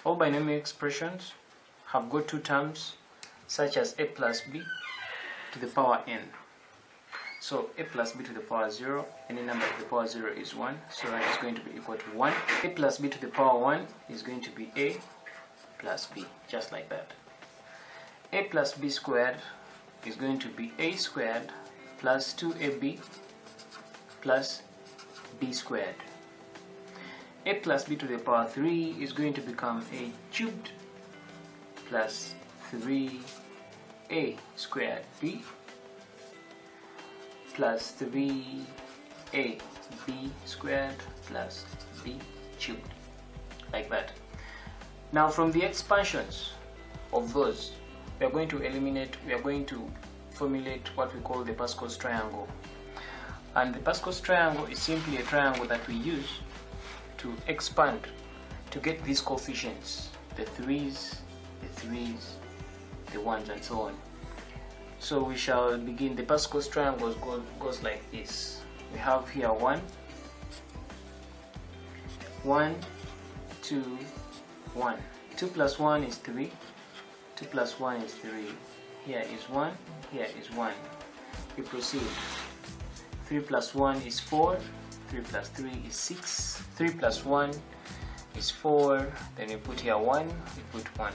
All binomial expressions have got two terms, such as a plus b to the power n. So a plus b to the power 0, any number to the power 0 is 1, so that is going to be equal to 1. A plus b to the power 1 is going to be a plus b, just like that. A plus b squared is going to be a squared plus 2ab plus b squared. A plus b to the power 3 is going to become a cubed plus 3a squared b plus 3ab squared plus b cubed, like that. Now from the expansions of those, we are going to formulate what we call the Pascals triangle. And the Pascals triangle is simply a triangle that we use to expand to get these coefficients, the 3's, the 1's, and so on. So we shall begin. The Pascals triangle goes like this. We have here 1, 2, 1. 2 plus 1 is 3. 2 plus 1 is 3. Here is 1. Here is 1. We proceed. 3 plus 1 is 4. 3 plus 3 is 6. 3 plus 1 is 4. Then we put here 1. We put 1.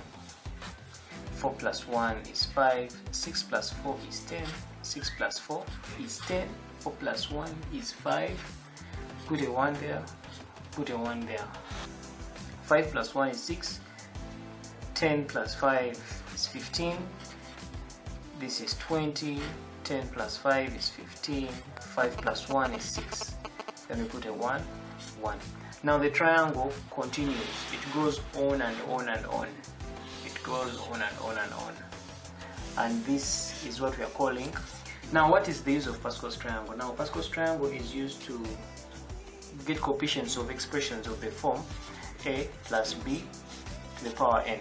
4 plus 1 is 5. 6 plus 4 is 10. 6 plus 4 is 10. 4 plus 1 is 5. Put a 1 there. Put a 1 there. 5 plus 1 is 6. 10 plus 5 is 15. This is 20. 10 plus 5 is 15. 5 plus 1 is 6. Then we put a 1, 1. Now the triangle continues. It goes on and on and on. It goes on and on and on. And this is what we are calling. Now what is the use of Pascal's triangle? Now Pascal's triangle is used to get coefficients of expressions of the form a plus b to the power n.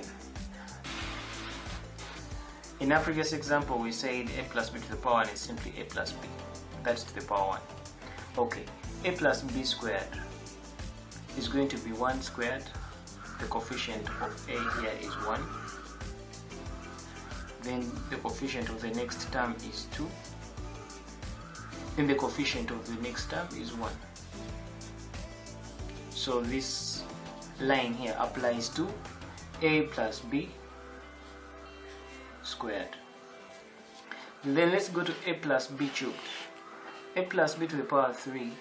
In our previous example, we said a plus b to the power n is simply a plus b. That's to the power 1. Okay, a plus b squared is going to be 1 squared. The coefficient of a here is 1. Then the coefficient of the next term is 2. Then the coefficient of the next term is 1. So this line here applies to a plus b squared. Then let's go to a plus b cubed. A plus b to the power 3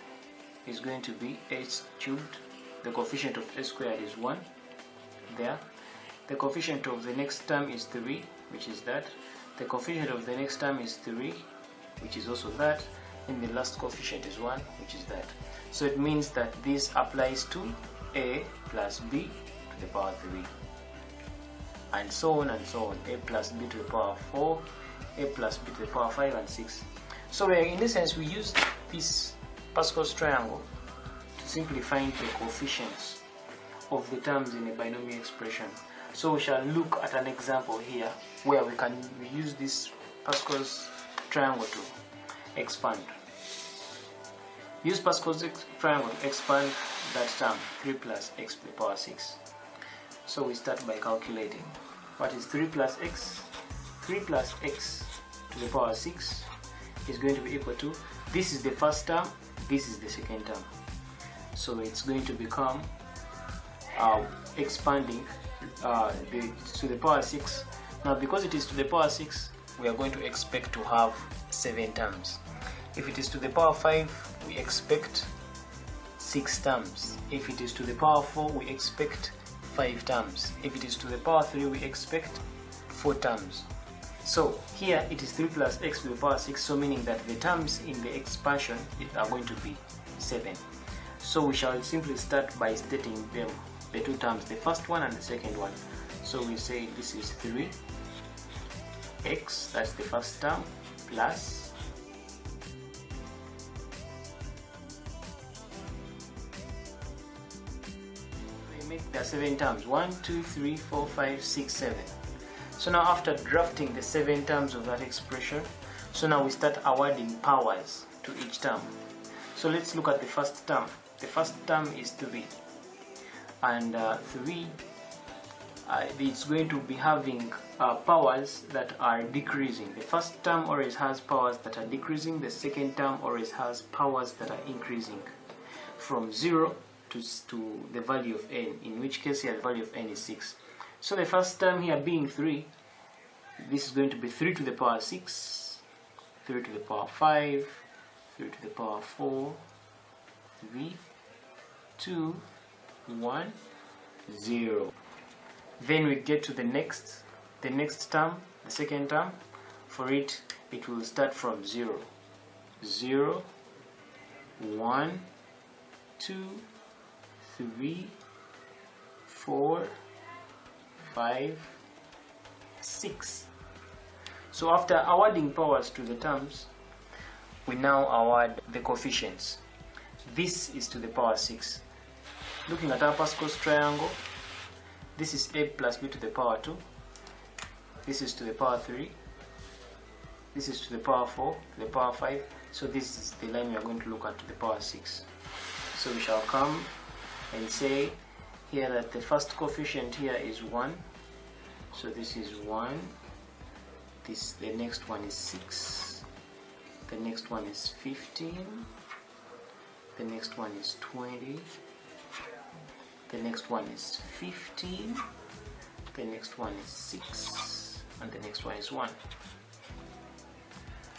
is going to be h cubed. The coefficient of a squared is 1 there. The coefficient of the next term is 3, which is that. The coefficient of the next term is 3, which is also that. And the last coefficient is 1, which is that. So it means that this applies to a plus b to the power 3. And so on and so on. A plus b to the power 4, a plus b to the power 5 and 6. So in this sense, we use this Pascal's triangle to simply find the coefficients of the terms in a binomial expression. So we shall look at an example here where we use this Pascal's triangle to expand. Use Pascal's triangle to expand that term, 3 plus x to the power 6. So we start by calculating. What is 3 plus x? 3 plus x to the power 6 is going to be equal to, this is the first term, this is the second term. So it's going to become expanding to the power 6. Now because it is to the power 6, we are going to expect to have 7 terms. If it is to the power 5, we expect 6 terms. If it is to the power 4, we expect 5 terms. If it is to the power 3, we expect 4 terms. So here it is 3 plus x to the power 6, so meaning that the terms in the expansion are going to be 7. So we shall simply start by stating them, the two terms, the first one and the second one. So we say this is 3x, that's the first term, plus we make the 7 terms, 1, 2, 3, 4, 5, 6, 7. So now after drafting the 7 terms of that expression, so now we start awarding powers to each term. So let's look at the first term. The first term is 3, and 3 it's going to be having powers that are decreasing. The first term always has powers that are decreasing. The second term always has powers that are increasing from 0 to the value of n, in which case here the value of n is 6. So the first term here being 3, this is going to be 3 to the power 6, 3 to the power 5, 3 to the power 4, 3, 2, 1, 0. Then we get to the next term, the second term. For it will start from 0. 0, 1, 2, 3, 4, 5, 6. So after awarding powers to the terms, we now award the coefficients. This is to the power 6. Looking at our Pascals triangle, this is a plus b to the power 2. This is to the power 3. This is to the power 4, to the power 5. So this is the line we are going to look at to the power 6. So we shall come and say here that the first coefficient here is 1. So this is 1. The next one is 6. The next one is 15. The next one is 20. The next one is 15. The next one is 6. And the next one is 1.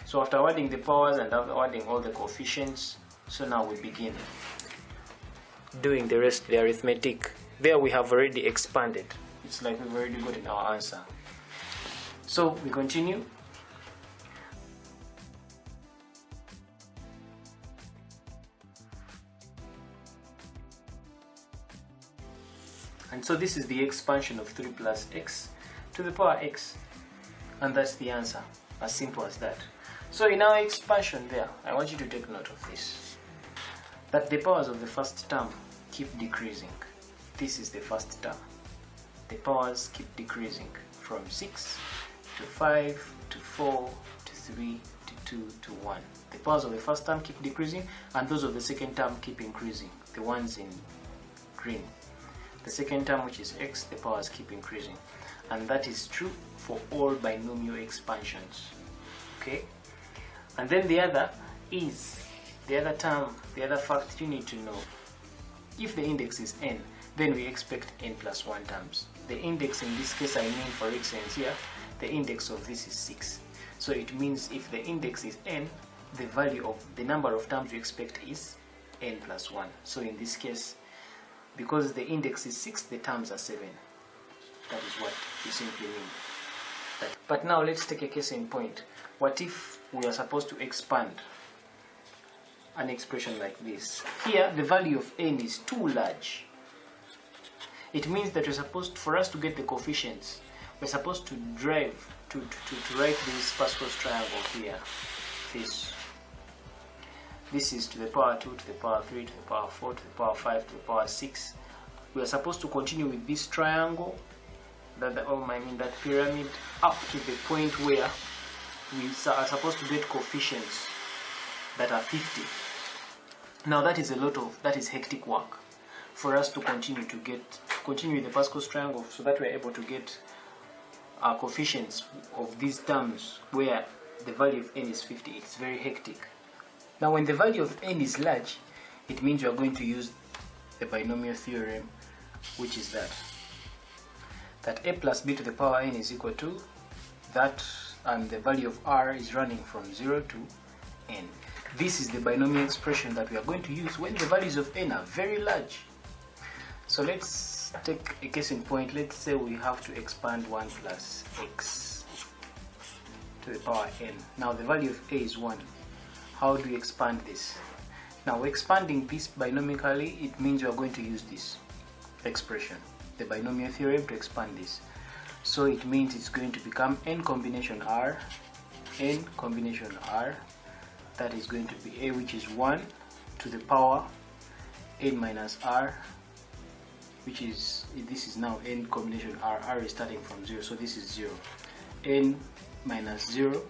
So after adding the powers and after adding all the coefficients, so now we begin doing the rest, the arithmetic. There we have already expanded. It's like we've already gotten our answer. So we continue. And so this is the expansion of 3 plus x to the power x. And that's the answer. As simple as that. So in our expansion there, I want you to take note of this. That the powers of the first term keep decreasing. This is the first term. The powers keep decreasing from 6 to 5 to 4 to 3 to 2 to 1. The powers of the first term keep decreasing and those of the second term keep increasing. The ones in green. The second term, which is x, the powers keep increasing. And that is true for all binomial expansions. Okay? And then the other is, the other term, the other fact you need to know. If the index is n, then we expect n plus 1 terms. The index in this case, I mean for instance here, the index of this is 6. So it means if the index is n, the value of the number of terms we expect is n plus 1. So in this case, because the index is 6, the terms are 7. That is what we simply mean. But now let's take a case in point. What if we are supposed to expand an expression like this? Here, the value of n is too large. It means that we're supposed, for us to get the coefficients, we're supposed to drive to write this Pascals triangle here. This is to the power 2, to the power 3, to the power 4, to the power 5, to the power 6. We are supposed to continue with this triangle, that pyramid, up to the point where we are supposed to get coefficients that are 50. Now that is hectic work for us to continue with the Pascals triangle, so that we are able to get our coefficients of these terms where the value of n is 50. It's very hectic. Now when the value of n is large, it means we are going to use the binomial theorem, which is that a plus b to the power n is equal to that, and the value of r is running from 0 to n. This is the binomial expression that we are going to use when the values of n are very large. So let's take a case in point. Let's say we have to expand 1 plus x to the power n. Now the value of a is 1. How do we expand this? Now expanding this binomially, it means we are going to use this expression, the binomial theorem, to expand this. So it means it's going to become n combination r, that is going to be a, which is 1 to the power n minus r, which is, this is now n combination r is starting from 0, so this is 0, n minus 0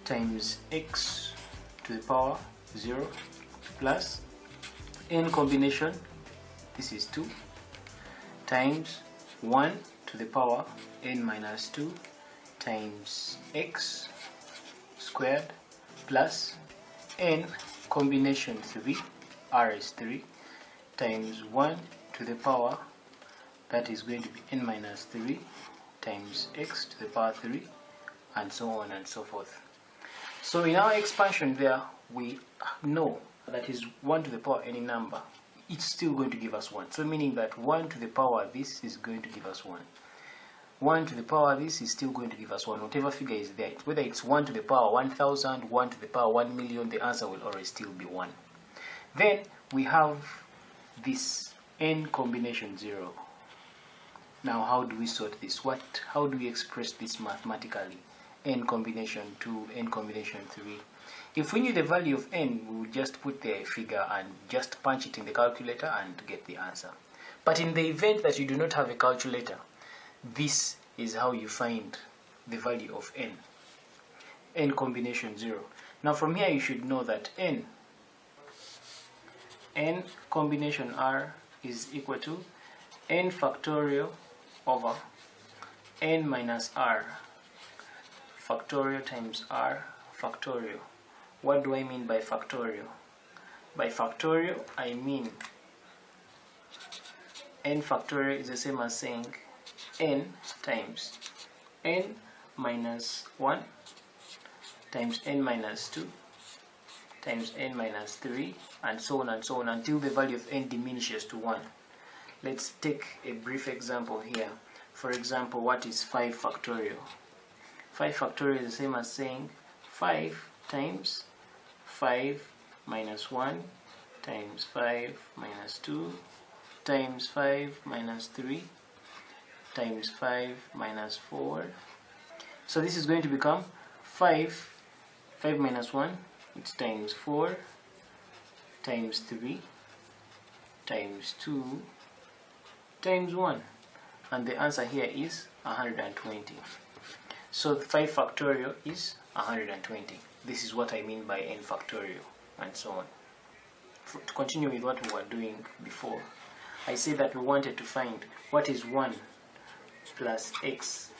times x to the power 0 plus n combination, this is 2, times 1 to to the power n minus 2 times x squared plus n combination 3, r is 3, times 1 to the power, that is going to be n minus 3 times x to the power 3, and so on and so forth. So in our expansion there, we know that is 1 to the power any number, it's still going to give us 1. So meaning that 1 to the power this is going to give us 1. 1 to the power this is still going to give us 1. Whatever figure is there, whether it's 1 to the power 1000, 1 to the power 1 million, the answer will always still be 1. Then we have this n combination 0. Now how do we sort this? How do we express this mathematically? N combination 2, n combination 3. If we knew the value of n, we would just put the figure and just punch it in the calculator and get the answer. But in the event that you do not have a calculator, this is how you find the value of n. N combination 0. Now from here you should know that n combination r is equal to n factorial over n minus r factorial times r factorial. What do I mean by factorial? By factorial, I mean n factorial is the same as saying n times n minus 1 times n minus 2 times n minus 3, and so on until the value of n diminishes to 1. Let's take a brief example here. For example, what is 5 factorial? 5 factorial is the same as saying 5 times 5 minus 1 times 5 minus 2 times 5 minus 3 times 5 minus 4. So this is going to become 5 minus 1, it's times 4 times 3 times 2 times 1, and the answer here is 120. So 5 factorial is 120. This is what I mean by n factorial, and so on. To continue with what we were doing before, I said that we wanted to find what is 1 plus x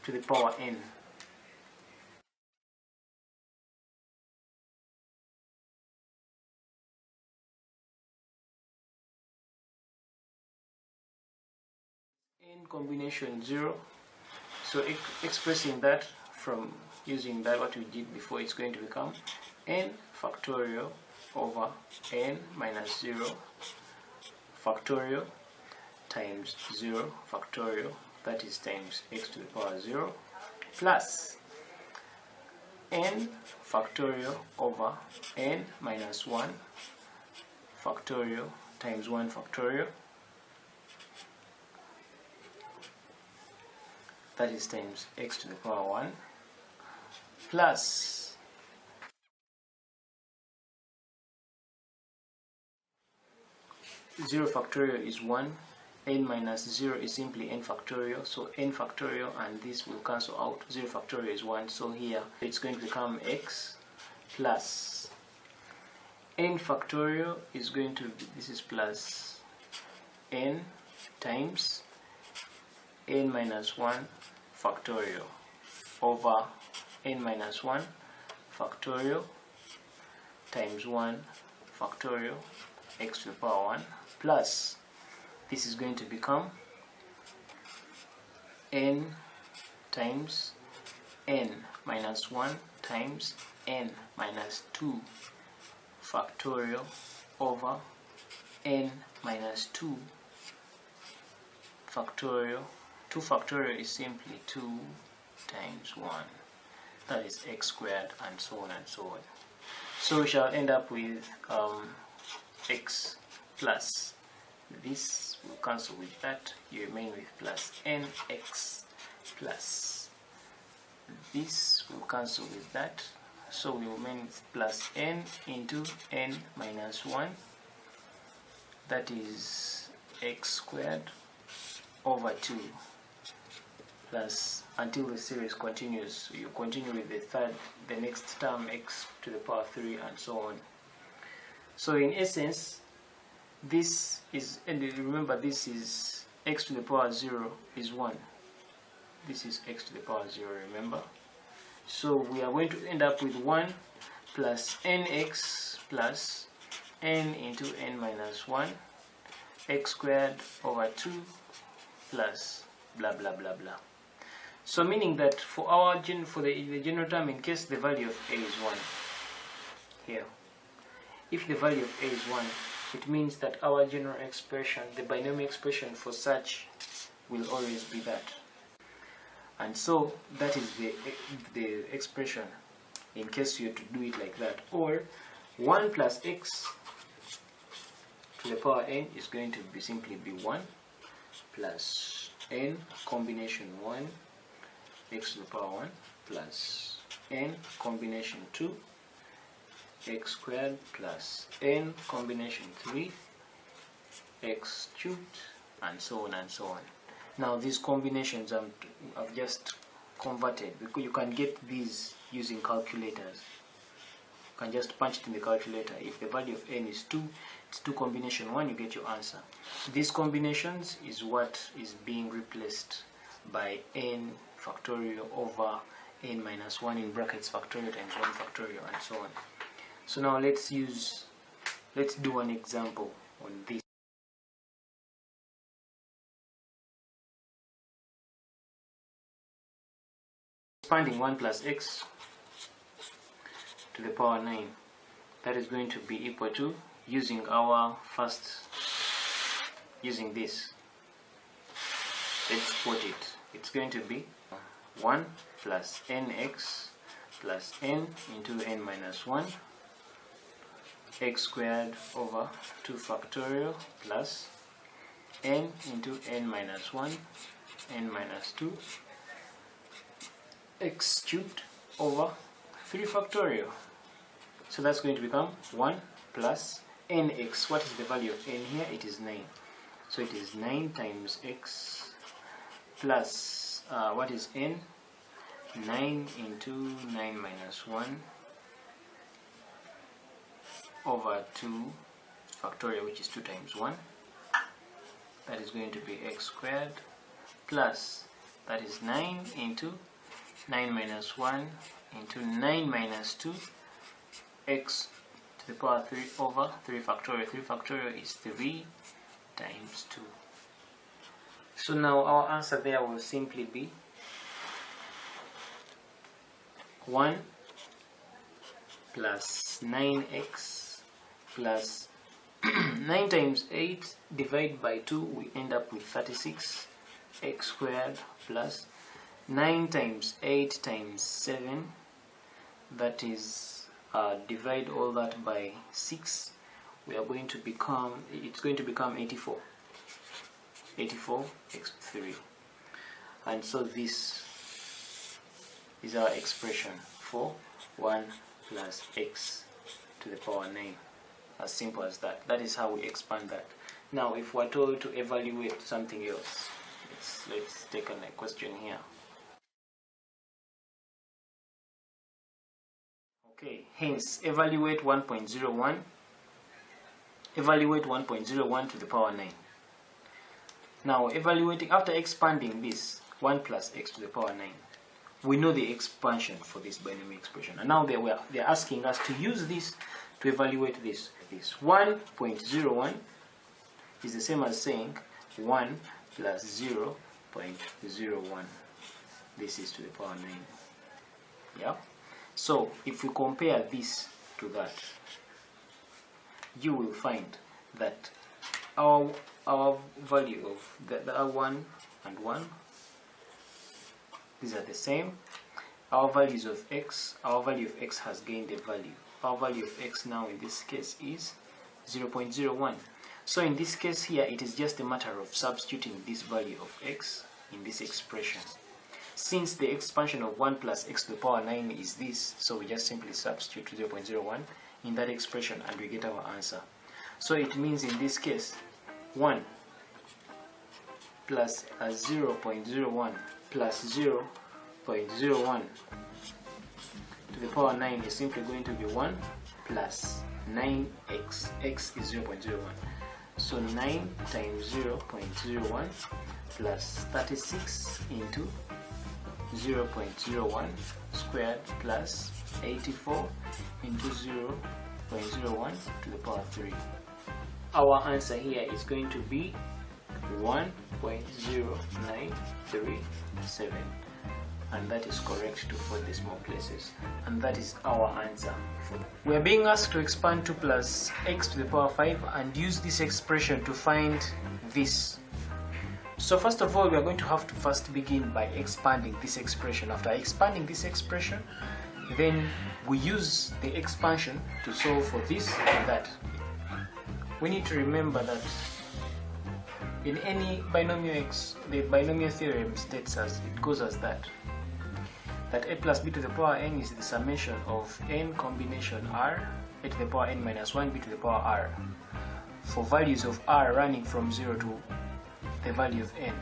to the power n. N combination 0. So expressing that from using that what we did before, it's going to become n factorial over n minus 0 factorial times 0 factorial, that is times x to the power 0, plus n factorial over n minus 1 factorial times 1 factorial, that is times x to the power 1, plus 0 factorial is 1, n minus 0 is simply n factorial, so n factorial and this will cancel out. 0 factorial is 1, so here it's going to become x plus n factorial is going to be, this is plus n times n minus 1 factorial over n minus 1 factorial times 1 factorial x to the power 1, plus this is going to become n times n minus 1 times n minus 2 factorial over n minus 2 factorial. 2 factorial is simply 2 times 1, that is x squared, and so on and so on. So we shall end up with x plus, this will cancel with that, you remain with plus nx, plus this will cancel with that, so we remain with plus n into n minus 1, that is x squared over 2, plus until the series continues, you continue with the next term x to the power 3, and so on. So in essence, this is, and remember this is x to the power 0 is 1. This is x to the power 0, remember? So we are going to end up with 1 plus nx plus n into n minus 1 x squared over 2 plus blah blah blah blah. So meaning that for our the general term, in case the value of a is 1 here, if the value of a is 1, it means that our general expression, the binomial expression for such, will always be that. And so that is the expression in case you have to do it like that. Or 1 plus x to the power n is going to be simply be 1 plus n combination 1 x to the power 1 plus n combination 2 x squared plus n combination 3 x cubed, and so on and so on. Now these combinations I've just converted, because you can get these using calculators. You can just punch it in the calculator. If the value of n is 2, it's 2 combination 1, you get your answer. These combinations is what is being replaced by n factorial over n minus 1 in brackets factorial times 1 factorial, and so on. So now let's do an example on this. Expanding 1 plus x to the power 9, that is going to be equal to, using this, let's put it, it's going to be 1 plus nx plus n into n minus 1 x squared over 2 factorial plus n into n minus 1 n minus 2 x cubed over 3 factorial. So that's going to become 1 plus nx. What is the value of n here? It is 9. So it is 9 times x plus, what is n? 9 into 9 minus 1 over 2 factorial, which is 2 times 1. That is going to be x squared plus, that is 9 into 9 minus 1 into 9 minus 2 x to the power 3 over 3 factorial. 3 factorial is 3 times 2. So now our answer there will simply be 1 plus 9x plus 9 times 8 divided by 2, we end up with 36 x squared plus 9 times 8 times 7, that is divide all that by 6, we are going to become, it's going to become 84 x3. And so this is our expression for 1 plus x to the power 9. As simple as that. That is how we expand that. Now if we're told to evaluate something else, let's take a question here. Okay, hence evaluate 1.01. Evaluate 1.01 to the power 9. Now evaluating, after expanding this 1 plus x to the power 9, we know the expansion for this binomial expression, and now they're asking us to use this to evaluate this. This 1.01 is the same as saying 1 plus 0.01. This is to the power 9. Yeah. So if we compare this to that, you will find that our value of the 1 and 1, these are the same. Our values of x, our value of x has gained a value. Our value of x now in this case is 0.01. So in this case here, it is just a matter of substituting this value of x in this expression. Since the expansion of 1 plus x to the power 9 is this, so we just simply substitute 0.01 in that expression and we get our answer. So it means in this case 1 plus 0.01 plus 0.01 to the power 9 is simply going to be 1 plus 9x. X is 0.01. So 9 times 0.01 plus 36 into 0.01 squared plus 84 into 0.01 to the power 3. Our answer here is going to be 1.0937, and that is correct to four decimal places, and that is our answer. We are being asked to expand 2 plus x to the power 5 and use this expression to find this. So first of all, we are going to have to first begin by expanding this expression. After expanding this expression, then we use the expansion to solve for this and that. We need to remember that in any binomial x, the binomial theorem states as it goes as that a plus b to the power n is the summation of n combination r a to the power n minus 1 b to the power r for values of r running from 0 to the value of n.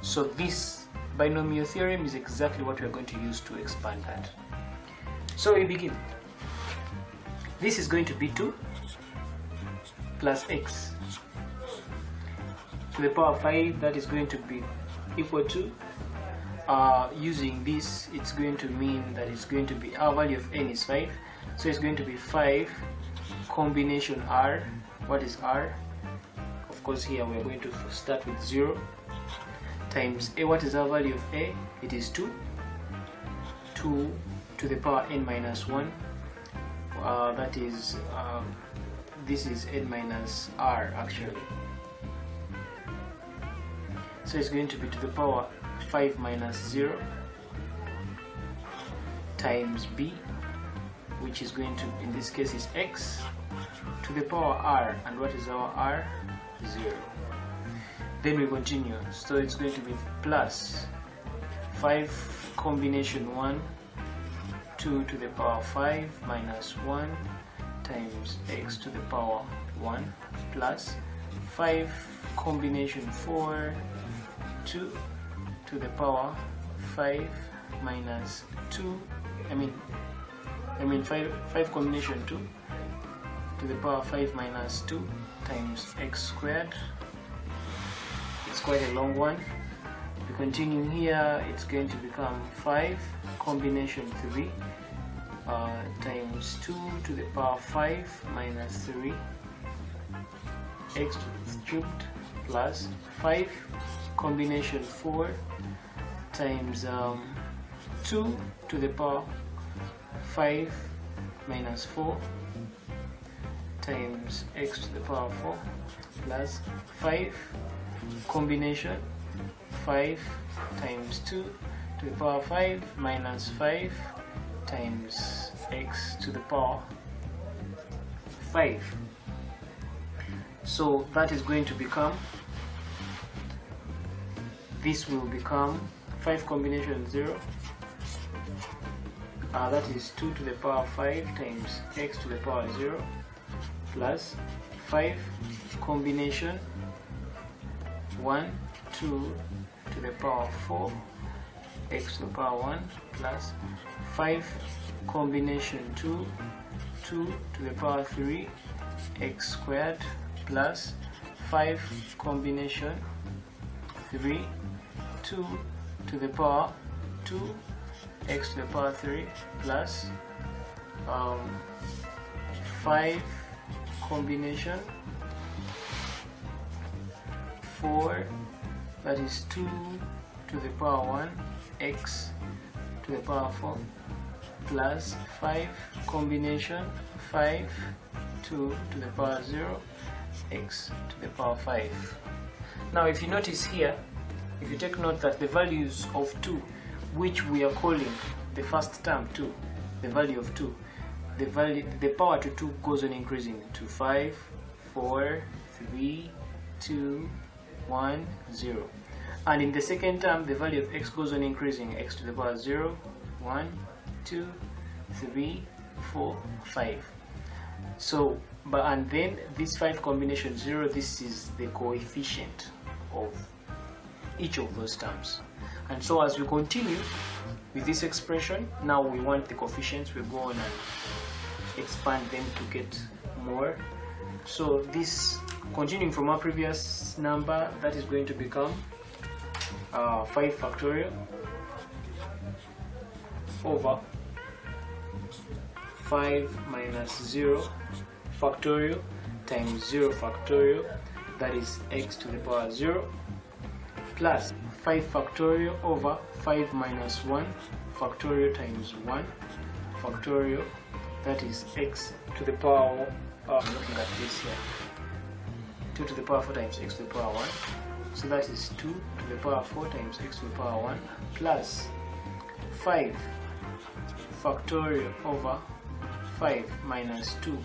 So this binomial theorem is exactly what we are going to use to expand that. So we begin. This is going to be 2 plus x to the power 5, that is going to be equal to, using this, it's going to mean that it's going to be, our value of n is 5, so it's going to be 5 combination r. What is r? Of course here we are going to start with 0 times a. What is our value of a? It is 2 to the power n minus 1, that is this is n minus r actually, so it's going to be to the power 5 minus 0 times b, which is going to, in this case, is x to the power r, and what is our r? 0. Then we continue, so it's going to be plus 5 combination 1 2 to the power 5 minus 1 times x to the power 1 plus 5 combination 4 2 to the power 5 minus 2, I mean 5 combination 2 to the power 5 minus 2 times x squared. It's quite a long one. We continue here, it's going to become 5 combination 3 times 2 to the power 5 minus 3 x to the cubed plus 5 combination 4 times 2 to the power 5 minus 4 times x to the power 4 plus 5 combination 5 times 2 to the power 5 minus 5 times x to the power 5. So that is going to become, this will become 5 combination 0, that is 2 to the power 5 times x to the power 0 plus 5 combination 1 2 to the power 4 x to the power 1 plus 5 combination 2 2 to the power 3 x squared plus 5 combination 3 2 to the power 2 x to the power 3 plus 5 combination 4, that is 2 to the power 1 x to the power 4 plus 5 combination 5 2 to the power 0 x to the power 5. Now if you notice here, if you take note that the values of 2, which we are calling the first term 2, the value of 2, the power to 2 goes on increasing to 5 4 3 2 1 0, and in the second term the value of x goes on increasing, x to the power 0 1 2 3 4 5. So and then this 5 combination 0, this is the coefficient of each of those terms. And so as we continue with this expression, now we want the coefficients, we go on and expand them to get more. So this Continuing from our previous number, that is going to become 5 factorial over 5 minus 0 factorial times 0 factorial, that is x to the power 0, plus 5 factorial over 5 minus 1 factorial times 1 factorial, that is x to the power, looking at this here, 2 to the power 4 times x to the power 1, so that is 2 to the power 4 times x to the power 1, plus 5 factorial over 5 minus 2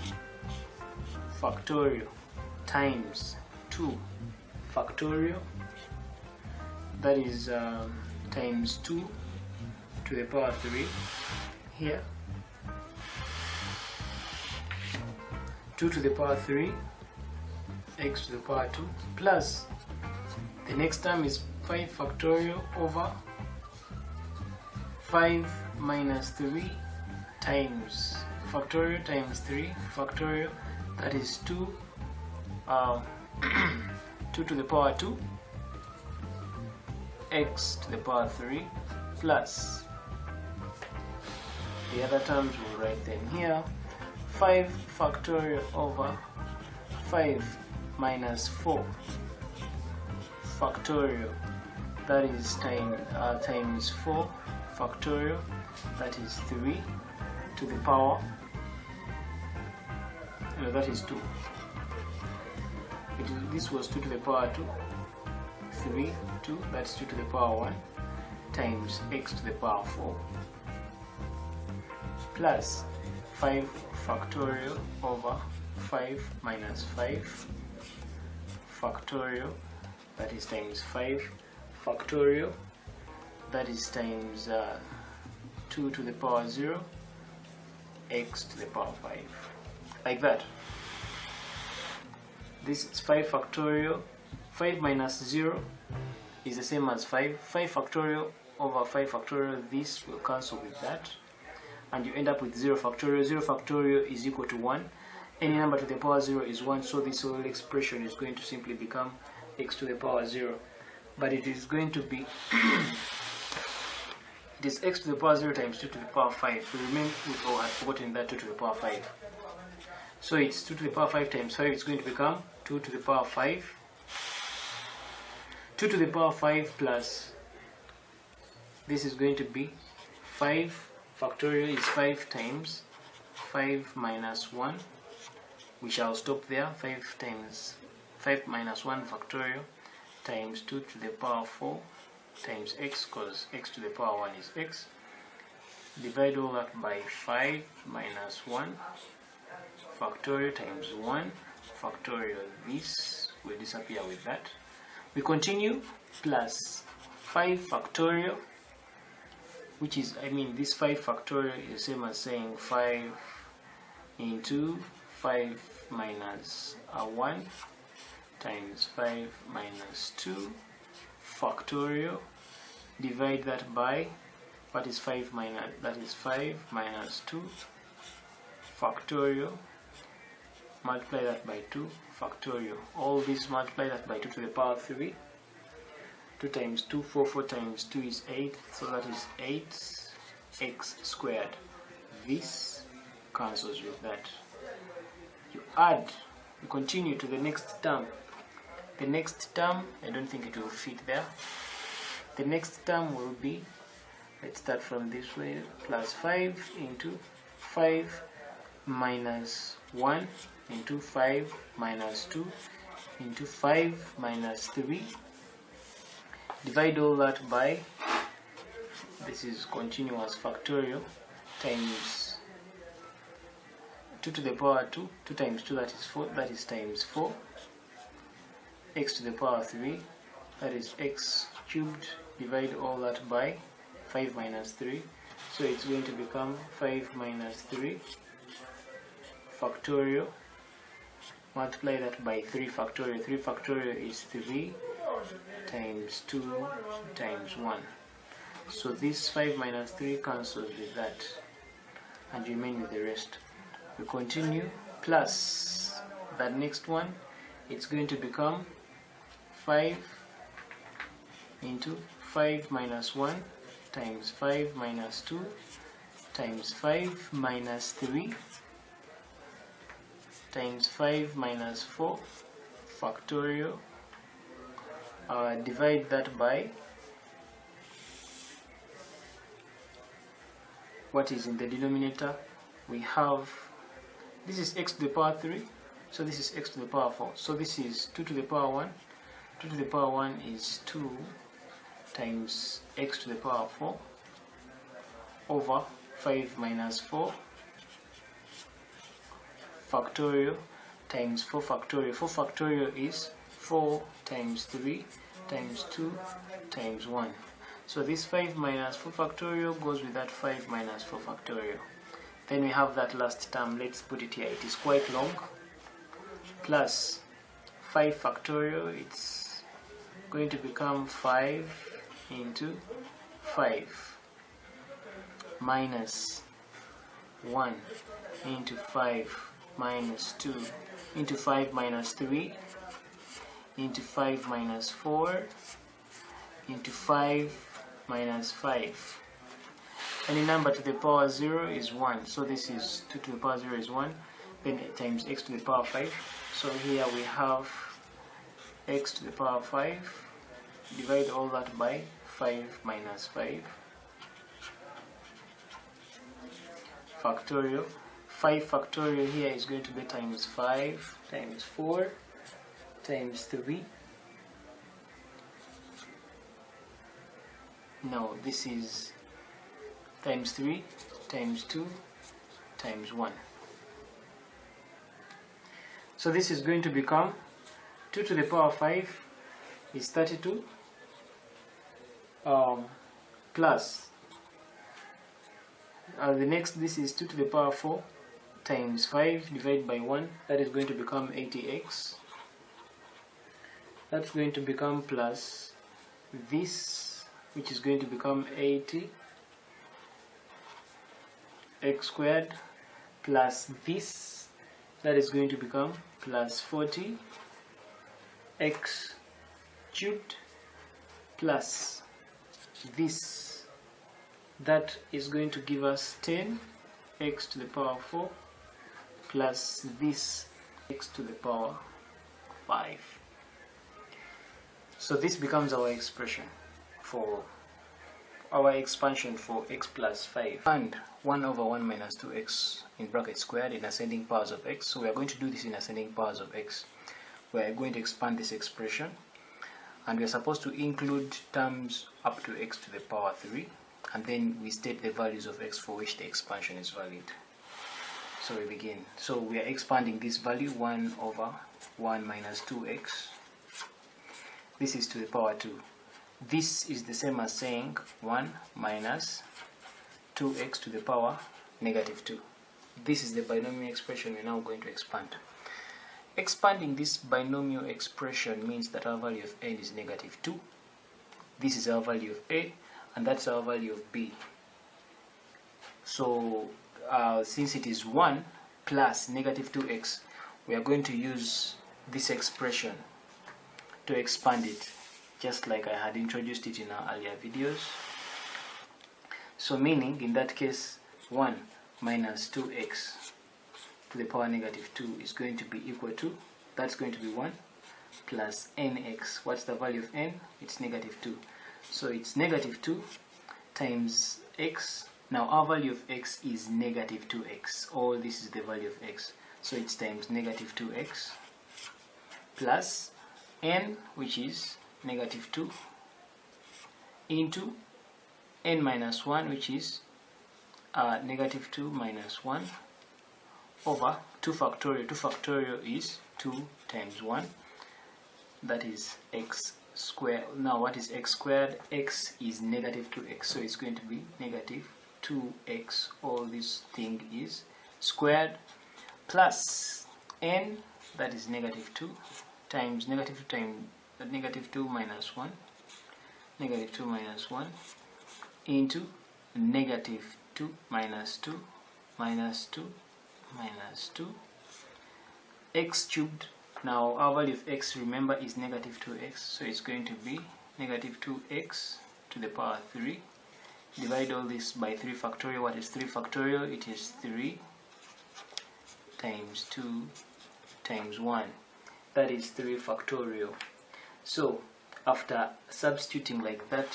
factorial times 2 factorial, that is times 2 to the power 3 here, 2 to the power 3 x to the power 2, plus the next term is 5 factorial over 5 minus 3 times factorial times 3 factorial, that is 2 2 to the power 2 x to the power 3, plus the other terms we'll write them here, 5 factorial over 5 minus 4 factorial, that is times 4 factorial, that is 3 to the power, that is 2. This was 2 to the power 2, 3, 2, that's 2 to the power 1, times x to the power 4, plus 5 factorial over 5 minus 5 factorial, that is times 5 factorial, that is times 2 to the power 0, x to the power 5, like that. This is 5 factorial, 5 minus 0 is the same as 5, 5 factorial over 5 factorial, this will cancel with that, and you end up with 0 factorial. 0 factorial is equal to 1. Any number to the power 0 is 1, so this whole expression is going to simply become x to the power 0. But it is going to be it is x to the power 0 times 2 to the power 5. We remain with, oh, I've forgotten that 2 to the power 5. So it's 2 to the power 5 times 5, it's going to become 2 to the power 5. 2 to the power 5 plus, this is going to be 5 factorial is 5 times 5 minus 1. We shall stop there. 5 times 5 minus 1 factorial times 2 to the power 4 times x, because x to the power 1 is x. Divide all that by 5 minus 1 factorial times 1 factorial. This will disappear with that. We continue, plus 5 factorial, which is, this 5 factorial is the same as saying 5 into 5 minus 1 times 5 minus 2 factorial. Divide that by, what is 5 minus, that is 5 minus 2 factorial. Multiply that by 2 factorial. All this multiply that by 2 to the power 3. 2 times 2, 4, 4 times 2 is 8, so that is 8x squared. This cancels with that. You add, you continue to the next term. The next term, I don't think it will fit there. The next term will be, let's start from this way, plus 5 into 5 minus 1 into 5 minus 2 into 5 minus 3. Divide all that by, this is continuous factorial, times 2 to the power 2, 2 times 2, that is 4, that is times 4, x to the power 3, that is x cubed. Divide all that by 5 minus 3, so it's going to become 5 minus 3 factorial. Multiply that by 3 factorial. 3 factorial is 3 times 2 times 1. So this 5 minus 3 cancels with that, and you remain with the rest. We continue, plus that next one it's going to become 5 into 5 minus 1 times 5 minus 2 times 5 minus 3 times 5 minus 4 factorial. Divide that by what is in the denominator. We have, this is x to the power 3, so this is x to the power 4, so this is 2 to the power 1. 2 to the power 1 is 2 times x to the power 4 over 5 minus 4 factorial times 4 factorial. 4 factorial is 4 times 3 times 2 times 1. So this 5 minus 4 factorial goes with that 5 minus 4 factorial. Then we have that last term, let's put it here, it is quite long, plus 5 factorial, it's going to become 5 into 5 minus 1 into 5 minus 2 into 5 minus 3 into 5 minus 4 into 5 minus 5. Any number to the power 0 is 1, so this is 2 to the power 0 is 1, then times x to the power 5. So here we have x to the power 5, divide all that by 5 minus 5 factorial. 5 factorial here is going to be times 5 times 4 times 3. No, this is times 3 times 2 times 1. So this is going to become 2 to the power 5 is 32 plus the next, this is 2 to the power 4 times 5 divided by 1, that is going to become 80x. That's going to become plus this, which is going to become 80 x squared, plus this, that is going to become plus 40 x cubed, plus this, that is going to give us 10 x to the power 4 plus this x to the power 5. So this becomes our expression for our expansion for x plus 5, and 1 over 1 minus 2x in bracket squared in ascending powers of x. So we are going to do this in ascending powers of x. We are going to expand this expression, and we are supposed to include terms up to x to the power 3, and then we state the values of x for which the expansion is valid. So we begin. So we are expanding this value, 1 over 1 minus 2x. This is to the power 2. This is the same as saying 1 minus 2x to the power negative 2. This is the binomial expression we're now going to expand. Expanding this binomial expression means that our value of n is negative 2. This is our value of a, and that's our value of b. So since it is 1 plus negative 2x, we are going to use this expression to expand it, just like I had introduced it in our earlier videos. So meaning, in that case, 1 minus 2x to the power negative 2 is going to be equal to, that's going to be 1 plus nx. What's the value of n? It's negative 2. So it's negative 2 times x. Now our value of x is negative 2x. All this is the value of x. So it's times negative 2x plus n, which is negative 2, into n minus 1, which is negative 2 minus 1, over 2 factorial. 2 factorial is 2 times 1, that is x squared. Now what is x squared? X is negative 2x, so it's going to be negative 2x. All this thing is squared, plus n, that is negative 2, times negative 2 times negative 2 minus 1, negative 2 minus 1, into negative 2 minus 2 minus 2 minus 2 x cubed Now our value of x, remember, is negative 2x, so it's going to be negative 2x to the power 3. Divide all this by 3 factorial. What is 3 factorial? It is 3 times 2 times 1. That is 3 factorial. So after substituting like that,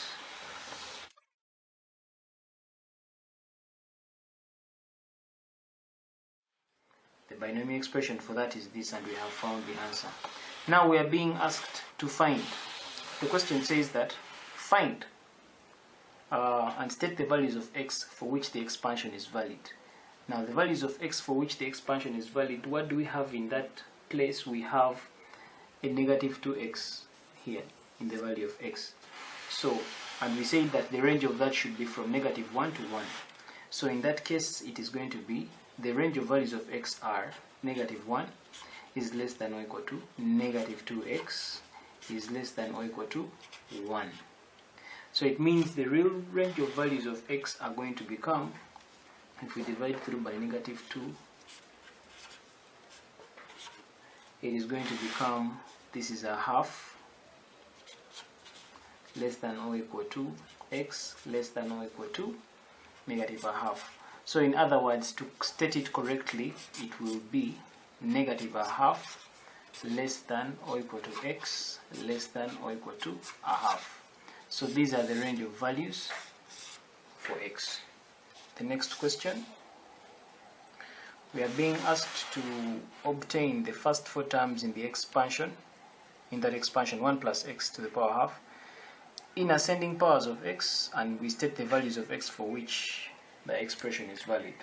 the binomial expression for that is this, and we have found the answer. Now we are being asked to find. The question says that find and state the values of x for which the expansion is valid. Now the values of x for which the expansion is valid, what do we have in that place? We have a negative 2x here in the value of x. So, and we say that the range of that should be from negative 1 to 1. So in that case, it is going to be the range of values of x are negative 1 is less than or equal to negative 2x is less than or equal to 1. So it means the real range of values of x are going to become, if we divide through by negative 2, it is going to become, this is a half less than or equal to x less than or equal to negative a half. So in other words, to state it correctly, it will be negative a half less than or equal to x less than or equal to a half. So these are the range of values for x. The next question, we are being asked to obtain the first 4 terms in the expansion, in that expansion 1 plus x to the power half, in ascending powers of x, and we state the values of x for which the expression is valid.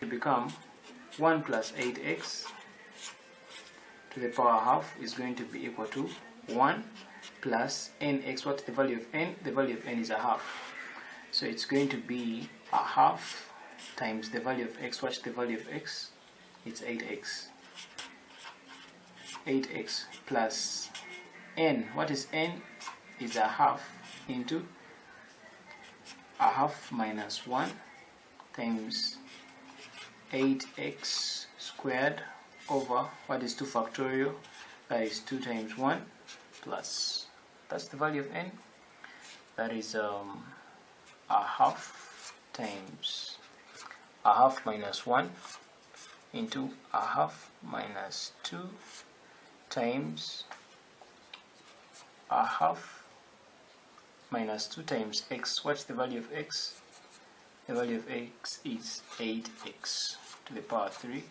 To become 1 plus 8x to the power half is going to be equal to 1 plus nx. What's the value of n? The value of n is a half. So it's going to be a half times the value of x. What's the value of x? It's 8x. 8x plus n. What is n? Is a half into a half minus 1 times 8x squared over, what is 2 factorial? That is 2 times 1 plus, that's the value of n. That is a half times a half minus 1 into a half minus 2 times a half minus 2 times x. What's the value of x? The value of x is 8x to the power 3.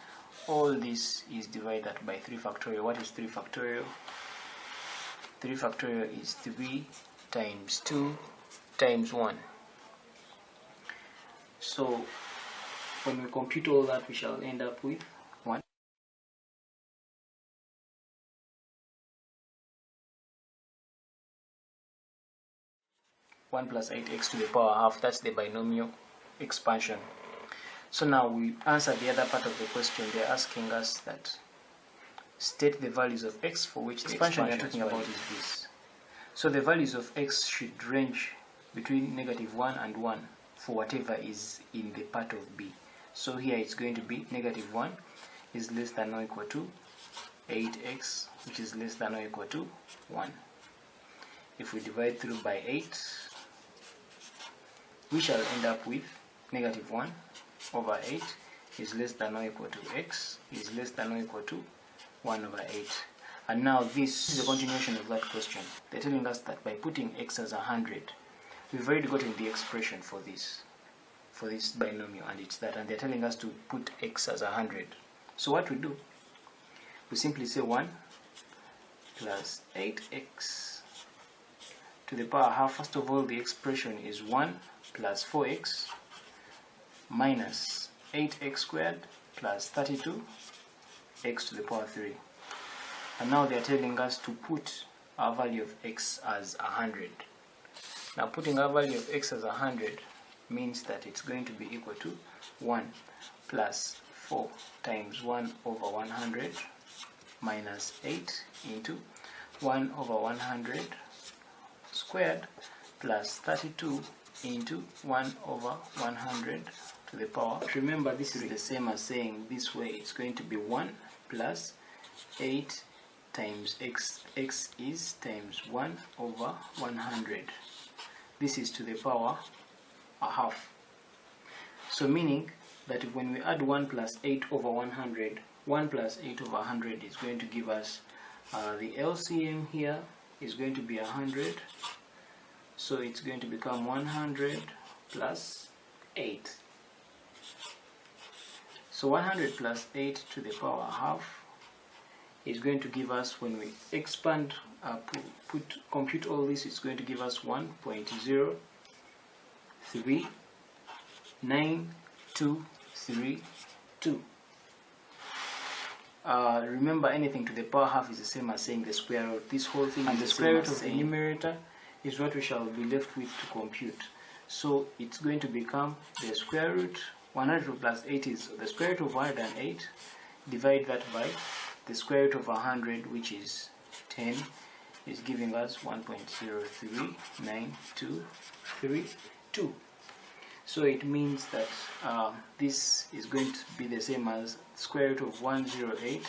All this is divided by 3 factorial. What is 3 factorial? 3 factorial is 3 times 2 times 1. So when we compute all that, we shall end up with 1. Plus 8x to the power half. That's the binomial expansion. So now we answer the other part of the question. They're asking us that state the values of x for which the expansion we are talking about is this. So the values of x should range between negative 1 and 1 for whatever is in the part of b. So here it's going to be negative 1 is less than or equal to 8x, which is less than or equal to 1. If we divide through by 8, we shall end up with negative 1 over 8 is less than or equal to x is less than or equal to 1 over 8. And now this is a continuation of that question. They're telling us that by putting x as 100, we've already gotten the expression for this binomial, and it's that. And they're telling us to put x as 100. So what we do, we simply say 1 plus 8x to the power half. First of all, the expression is 1 plus 4x minus 8x squared plus 32x to the power 3. And now they are telling us to put our value of x as 100. Now putting our value of x as 100 means that it's going to be equal to 1 plus 4 times 1 over 100 minus 8 into 1 over 100 squared plus 32 into 1 over 100 to the power. Remember, this is the same as saying this way. It's going to be 1 plus 8 times x. X is times 1 over 100. This is to the power a half. So meaning that when we add 1 plus 8 over 100, 1 plus 8 over 100 is going to give us the LCM here is going to be 100. So it's going to become 100 plus 8. So 100 plus 8 to the power half is going to give us, when we expand, compute all this, it's going to give us 1.0392232. Remember, anything to the power half is the same as saying the square root. This whole thing is the square root of the numerator is what we shall be left with to compute. So it's going to become the square root. 100 plus 8 is the square root of 108. Divide that by the square root of 100, which is 10, is giving us 1.0392232. So it means that this is going to be the same as square root of 108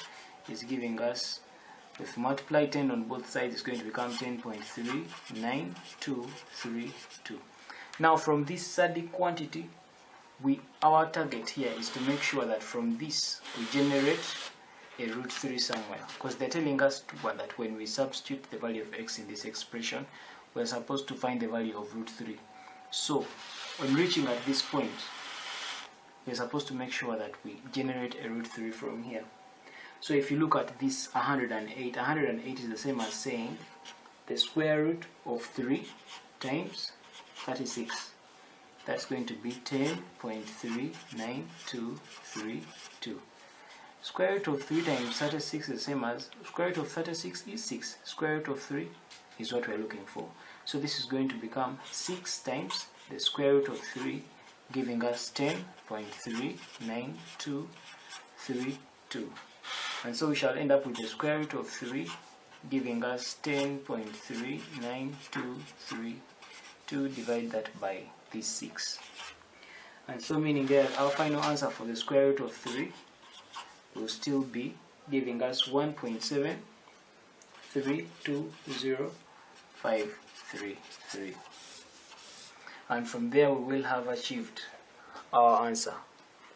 is giving us, if we multiply 10 on both sides, it's going to become 10.39232. Now from this study quantity, our target here is to make sure that from this we generate a root 3 somewhere, because they're telling us that when we substitute the value of x in this expression, we're supposed to find the value of root 3. So when reaching at this point, we're supposed to make sure that we generate a root 3 from here. So if you look at this 108, 108 is the same as saying the square root of 3 times 36. That's going to be 10.39232. Square root of 3 times 36 is the same as square root of 36 is 6. Square root of 3 is what we're looking for. So this is going to become 6 times the square root of 3, giving us 10.39232. And so we shall end up with the square root of 3 giving us 10.39232. Divide that by this 6. And so meaning that our final answer for the square root of 3 will still be giving us 1.732053. And from there we will have achieved our answer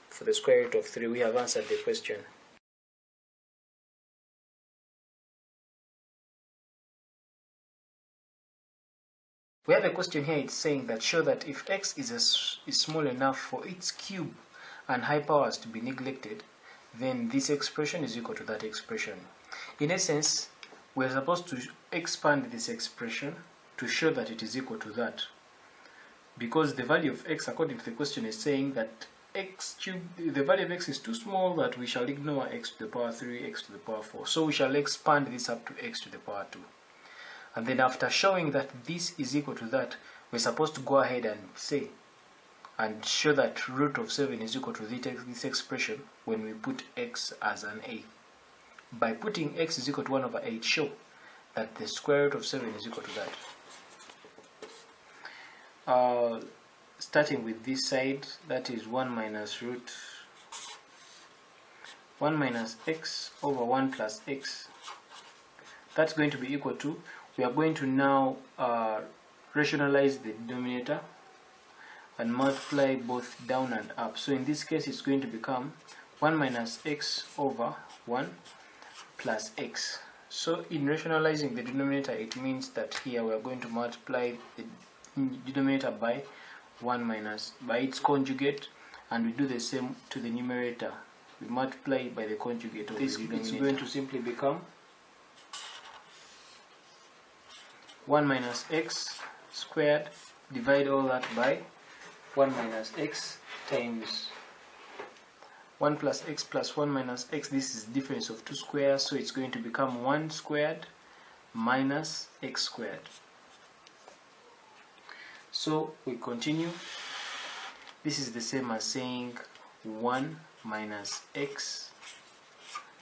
for the square root of 3. We have answered the question. We have a question here. It's saying that show that if x is small enough for its cube and high powers to be neglected, then this expression is equal to that expression. In essence, we're supposed to expand this expression to show that it is equal to that, because the value of x, according to the question, is saying that x cubed, the value of x is too small that we shall ignore x to the power 3, x to the power 4. So we shall expand this up to x to the power 2. And then after showing that this is equal to that, we're supposed to go ahead and say and show that root of 7 is equal to this expression when we put x as an a. By putting x is equal to 1 over 8, show that the square root of 7 is equal to that. Starting with this side, that is 1 minus x over 1 plus x. That's going to be equal to, we are going to now rationalize the denominator and multiply both down and up. So in this case, it's going to become 1 minus x over 1 plus x. So in rationalizing the denominator, it means that here we are going to multiply the denominator by 1 minus, by its conjugate, and we do the same to the numerator. We multiply by the conjugate of this. It's going to simply become 1 minus x squared, divide all that by 1 minus x times 1 plus x plus 1 minus x. This is the difference of two squares, so it's going to become 1 squared minus x squared. So we continue. This is the same as saying 1 minus x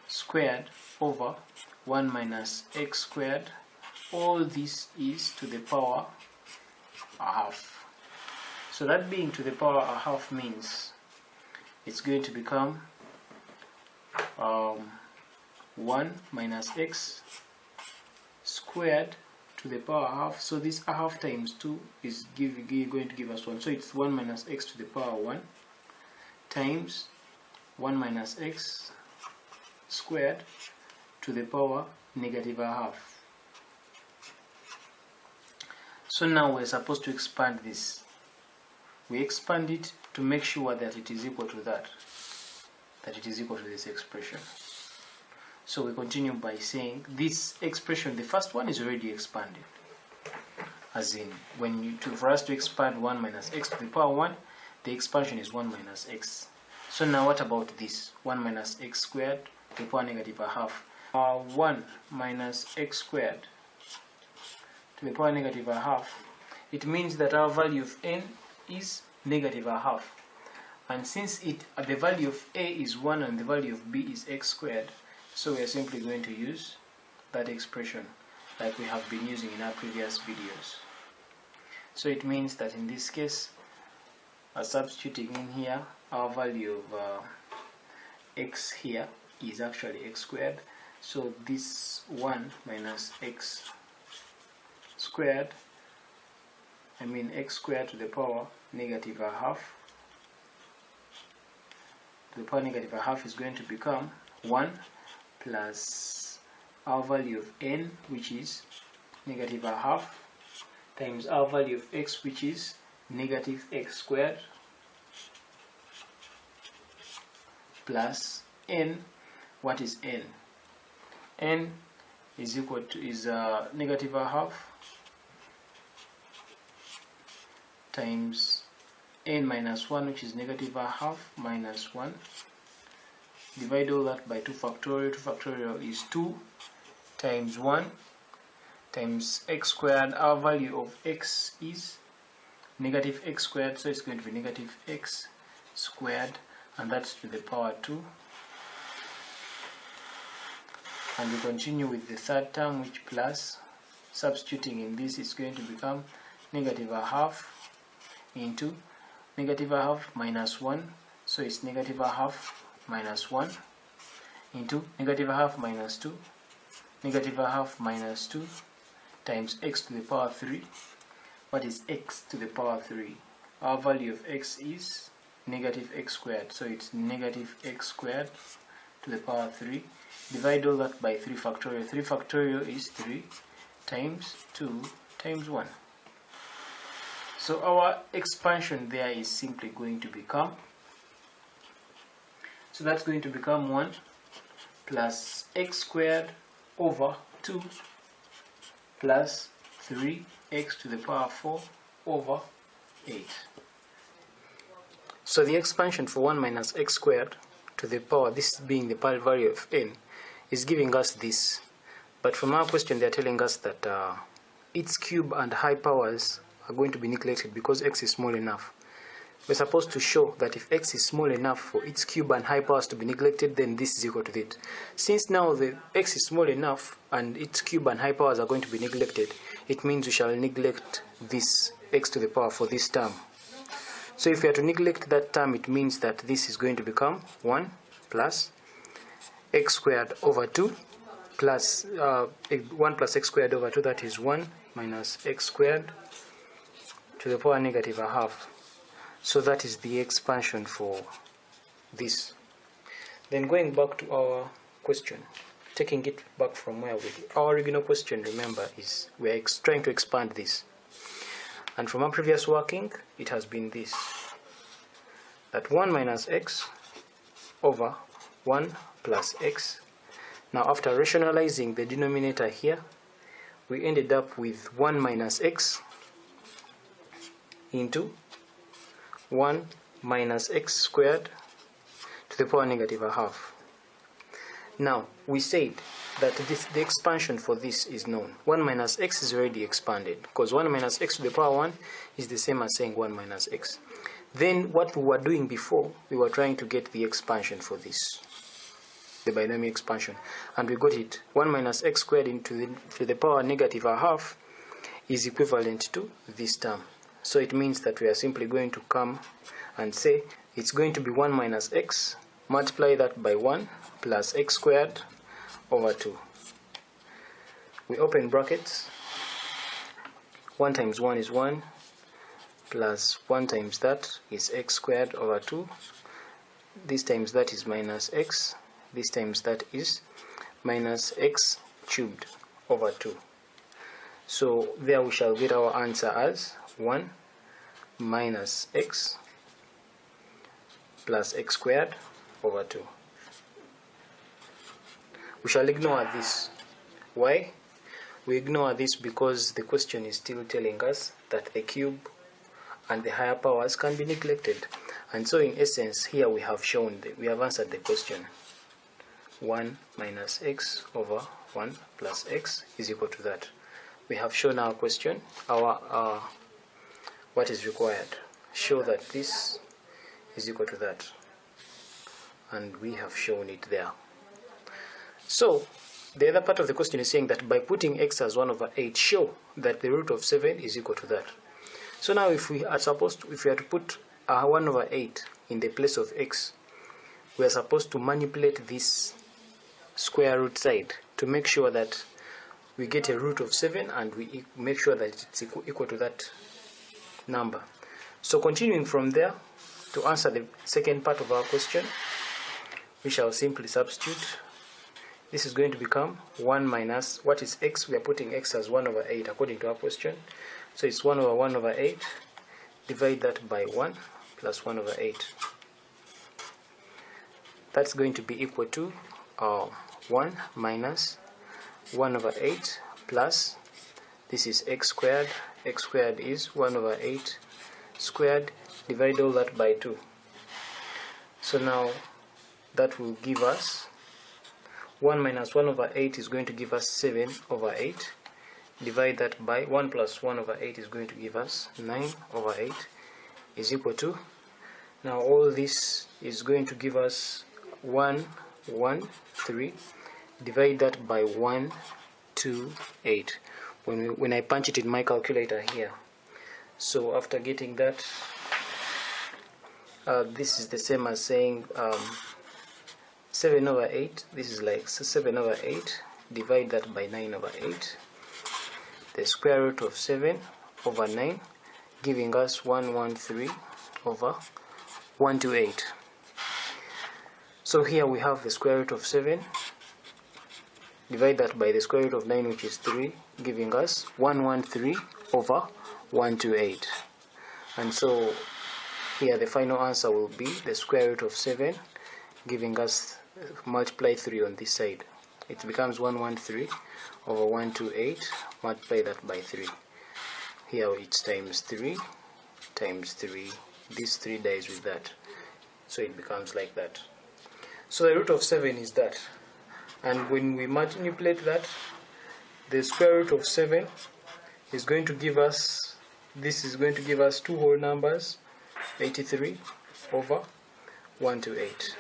squared over 1 minus x squared. All this is to the power a half. So that being to the power a half means it's going to become 1 minus x squared to the power half. So this half times 2 is going to give us 1. So it's 1 minus x to the power 1 times 1 minus x squared to the power negative a half. So now we're supposed to expand this. We expand it to make sure that it is equal to that it is equal to this expression. So we continue by saying this expression, the first one is already expanded. As in, for us to expand 1 minus x to the power 1, the expansion is 1 minus x. So now what about this? 1 minus x squared to the power negative a half. 1 minus x squared to the power negative a half. It means that our value of n is negative a half. And since the value of a is 1 and the value of b is x squared, so we are simply going to use that expression like we have been using in our previous videos. So it means that in this case, substituting in here, our value of x here is actually x squared. So this 1 minus x squared, x squared to the power negative a half, to the power negative a half is going to become 1 plus our value of n, which is negative a half, times our value of x, which is negative x squared, plus n. What is n? N is equal to negative a half times n minus 1, which is negative a half, minus 1. Divide all that by 2 factorial. 2 factorial is 2 times 1 times x squared. Our value of x is negative x squared, so it's going to be negative x squared, and that's to the power 2. And we continue with the third term, which plus, substituting in this, is going to become negative a half into negative a half minus 1, so it's negative a half minus 1 into negative a half minus 2, negative a half minus 2 times x to the power 3. What is x to the power 3? Our value of x is negative x squared, so it's negative x squared to the power 3. Divide all that by 3 factorial. 3 factorial is 3 times 2 times 1. So our expansion there is simply going to become, so that's going to become 1 plus x squared over 2 plus 3x to the power 4 over 8. So the expansion for 1 minus x squared to the power, this being the value of n, is giving us this. But from our question, they are telling us that its cube and high powers are going to be neglected because x is small enough. We're supposed to show that if x is small enough for its cube and high powers to be neglected, then this is equal to it. Since now the x is small enough and its cube and high powers are going to be neglected, it means we shall neglect this x to the power for this term. So if we are to neglect that term, it means that this is going to become 1 plus x squared over 2 plus 1 plus x squared over 2, that is 1 minus x squared to the power negative a half. So that is the expansion for this. Then going back to our question, taking it back from where our original question, remember, is we are trying to expand this. And from our previous working, it has been this, that 1 minus x over 1 plus x. Now after rationalizing the denominator here, we ended up with 1 minus x into 1 minus x squared to the power negative a half. Now we said that the expansion for this is known. 1 minus x is already expanded because 1 minus x to the power 1 is the same as saying 1 minus x. Then what we were doing before, we were trying to get the expansion for this, the binomial expansion, and we got it. 1 minus x squared to the power negative a half is equivalent to this term. So it means that we are simply going to come and say it's going to be 1 minus x, multiply that by 1 plus x squared over 2. We open brackets. 1 times 1 is 1, plus 1 times that is x squared over 2. This times that is minus x. This times that is minus x cubed over 2. So there we shall get our answer as 1 minus x plus x squared over 2. We shall ignore this. Why? We ignore this because the question is still telling us that the cube and the higher powers can be neglected. And so in essence, here we have shown, we have answered the question. 1 minus x over 1 plus x is equal to that. We have shown our question, what is required. Show that this is equal to that. And we have shown it there. So, the other part of the question is saying that by putting x as 1 over 8, show that the root of 7 is equal to that. So now if we are to put 1 over 8 in the place of x, we are supposed to manipulate this square root side to make sure that we get a root of 7 and we make sure that it's equal to that number. So continuing from there, to answer the second part of our question, we shall simply substitute. This is going to become 1 minus, what is x? We are putting x as 1 over 8 according to our question. So it's 1 over 1 over 8. Divide that by 1 plus 1 over 8. That's going to be equal to 1 minus 1 over 8 plus, this is x squared. X squared is 1 over 8 squared. Divide all that by 2. So now that will give us 1 minus 1 over 8 is going to give us 7 over 8. Divide that by 1 plus 1 over 8 is going to give us 9 over 8 is equal to, now all this is going to give us 1, 1, 3. Divide that by 1, 2, 8. When I punch it in my calculator here. So after getting that, this is the same as saying 7 over 8, this is like 7 over 8, divide that by 9 over 8, the square root of 7 over 9, giving us 113 over 128. So here we have the square root of 7, divide that by the square root of 9, which is 3, giving us 113 over 128. And so here the final answer will be the square root of 7, giving us, multiply 3 on this side. It becomes 113 over 128, multiply that by 3. Here it's times 3, times 3. This 3 dies with that. So it becomes like that. So the root of 7 is that. And when we manipulate that, the square root of 7 is going to give us, this is going to give us two whole numbers, 83 over 128.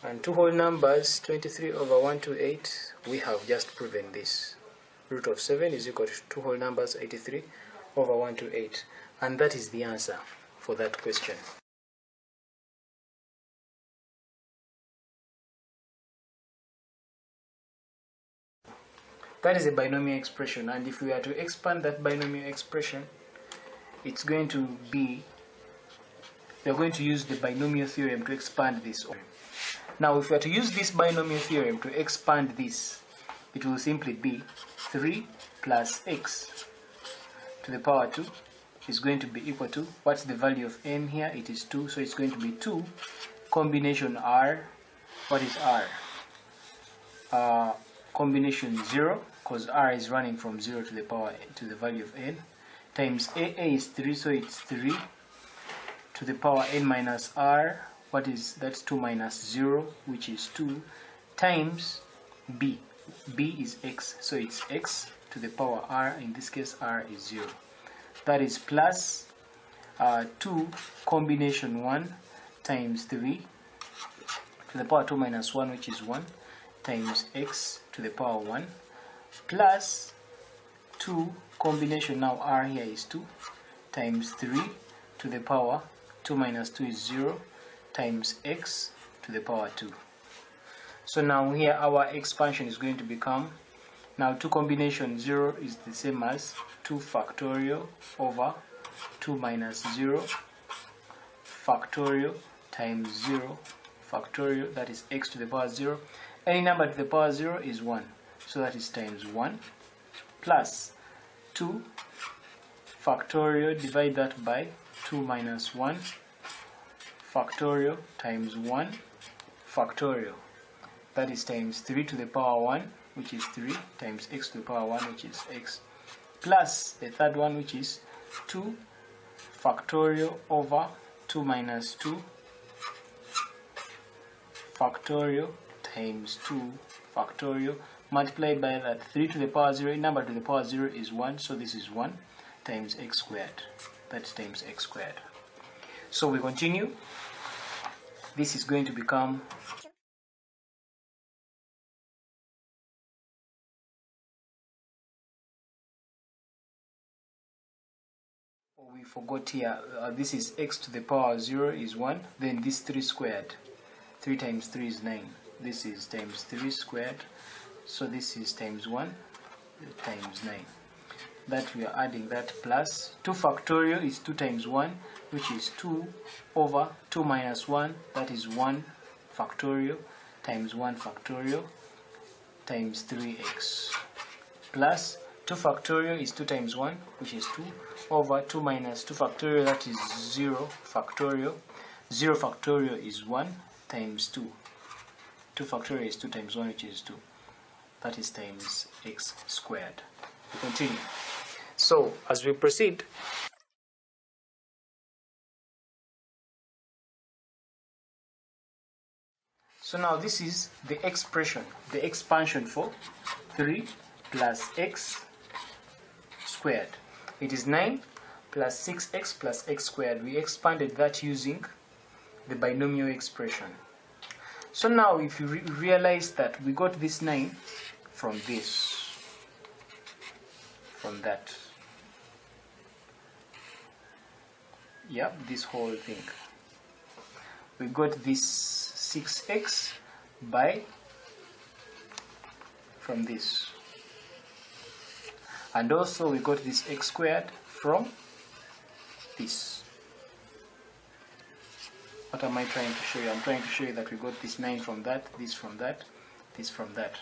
And two whole numbers, 23 over 128, we have just proven this. Root of 7 is equal to two whole numbers, 83 over 128. And that is the answer for that question. That is a binomial expression, and if we are to expand that binomial expression, it's going to be, we are going to use the binomial theorem to expand this. Now, if we are to use this binomial theorem to expand this, it will simply be 3 plus x to the power 2 is going to be equal to, what's the value of n here? It is 2, so it's going to be 2 combination r. What is r? Combination 0, because r is running from 0 to the power to the value of n, times a is 3, so it's 3 to the power n minus r. What is, that's 2 minus 0, which is 2, times b. b is x, so it's x to the power r. In this case, r is 0. That is plus 2 combination 1 times 3 to the power 2 minus 1, which is 1, times x to the power 1, plus 2 combination, now r here is 2, times 3 to the power 2 minus 2 is 0, times x to the power 2. So now here our expansion is going to become, now 2 combination 0 is the same as 2 factorial over 2 minus 0 factorial times 0 factorial, that is x to the power 0. Any number to the power 0 is 1, so that is times 1, plus 2 factorial, divide that by 2 minus 1 factorial times 1 factorial, that is times 3 to the power 1, which is 3, times x to the power 1, which is x, plus the third one, which is 2 factorial over 2 minus 2 factorial times 2 factorial, multiplied by that 3 to the power 0. Number to the power 0 is 1, so this is 1 times x squared, that's times x squared. So we continue. This is going to become we forgot here, this is x to the power 0 is 1, then this 3 squared, 3 times 3 is 9, this is times 3 squared, so this is times 1 times 9, that we are adding that, plus 2 factorial is 2 times 1, which is 2 over 2 minus 1, that is 1 factorial times 1 factorial times 3x, plus 2 factorial is 2 times 1, which is 2 over 2 minus 2 factorial, that is 0 factorial. 0 factorial is 1 times 2. 2 factorial is 2 times 1, which is 2. That is times x squared. We continue. So, as we proceed, so now this is the expression, the expansion for 3 plus x squared. It is 9 plus 6x plus x squared. We expanded that using the binomial expression. So now if you realize that we got this 9 from this, from that, yeah, this whole thing. We got this 6x by from this, and also we got this x squared from this. What am I trying to show you? I'm trying to show you that we got this 9 from that, this from that, this from that.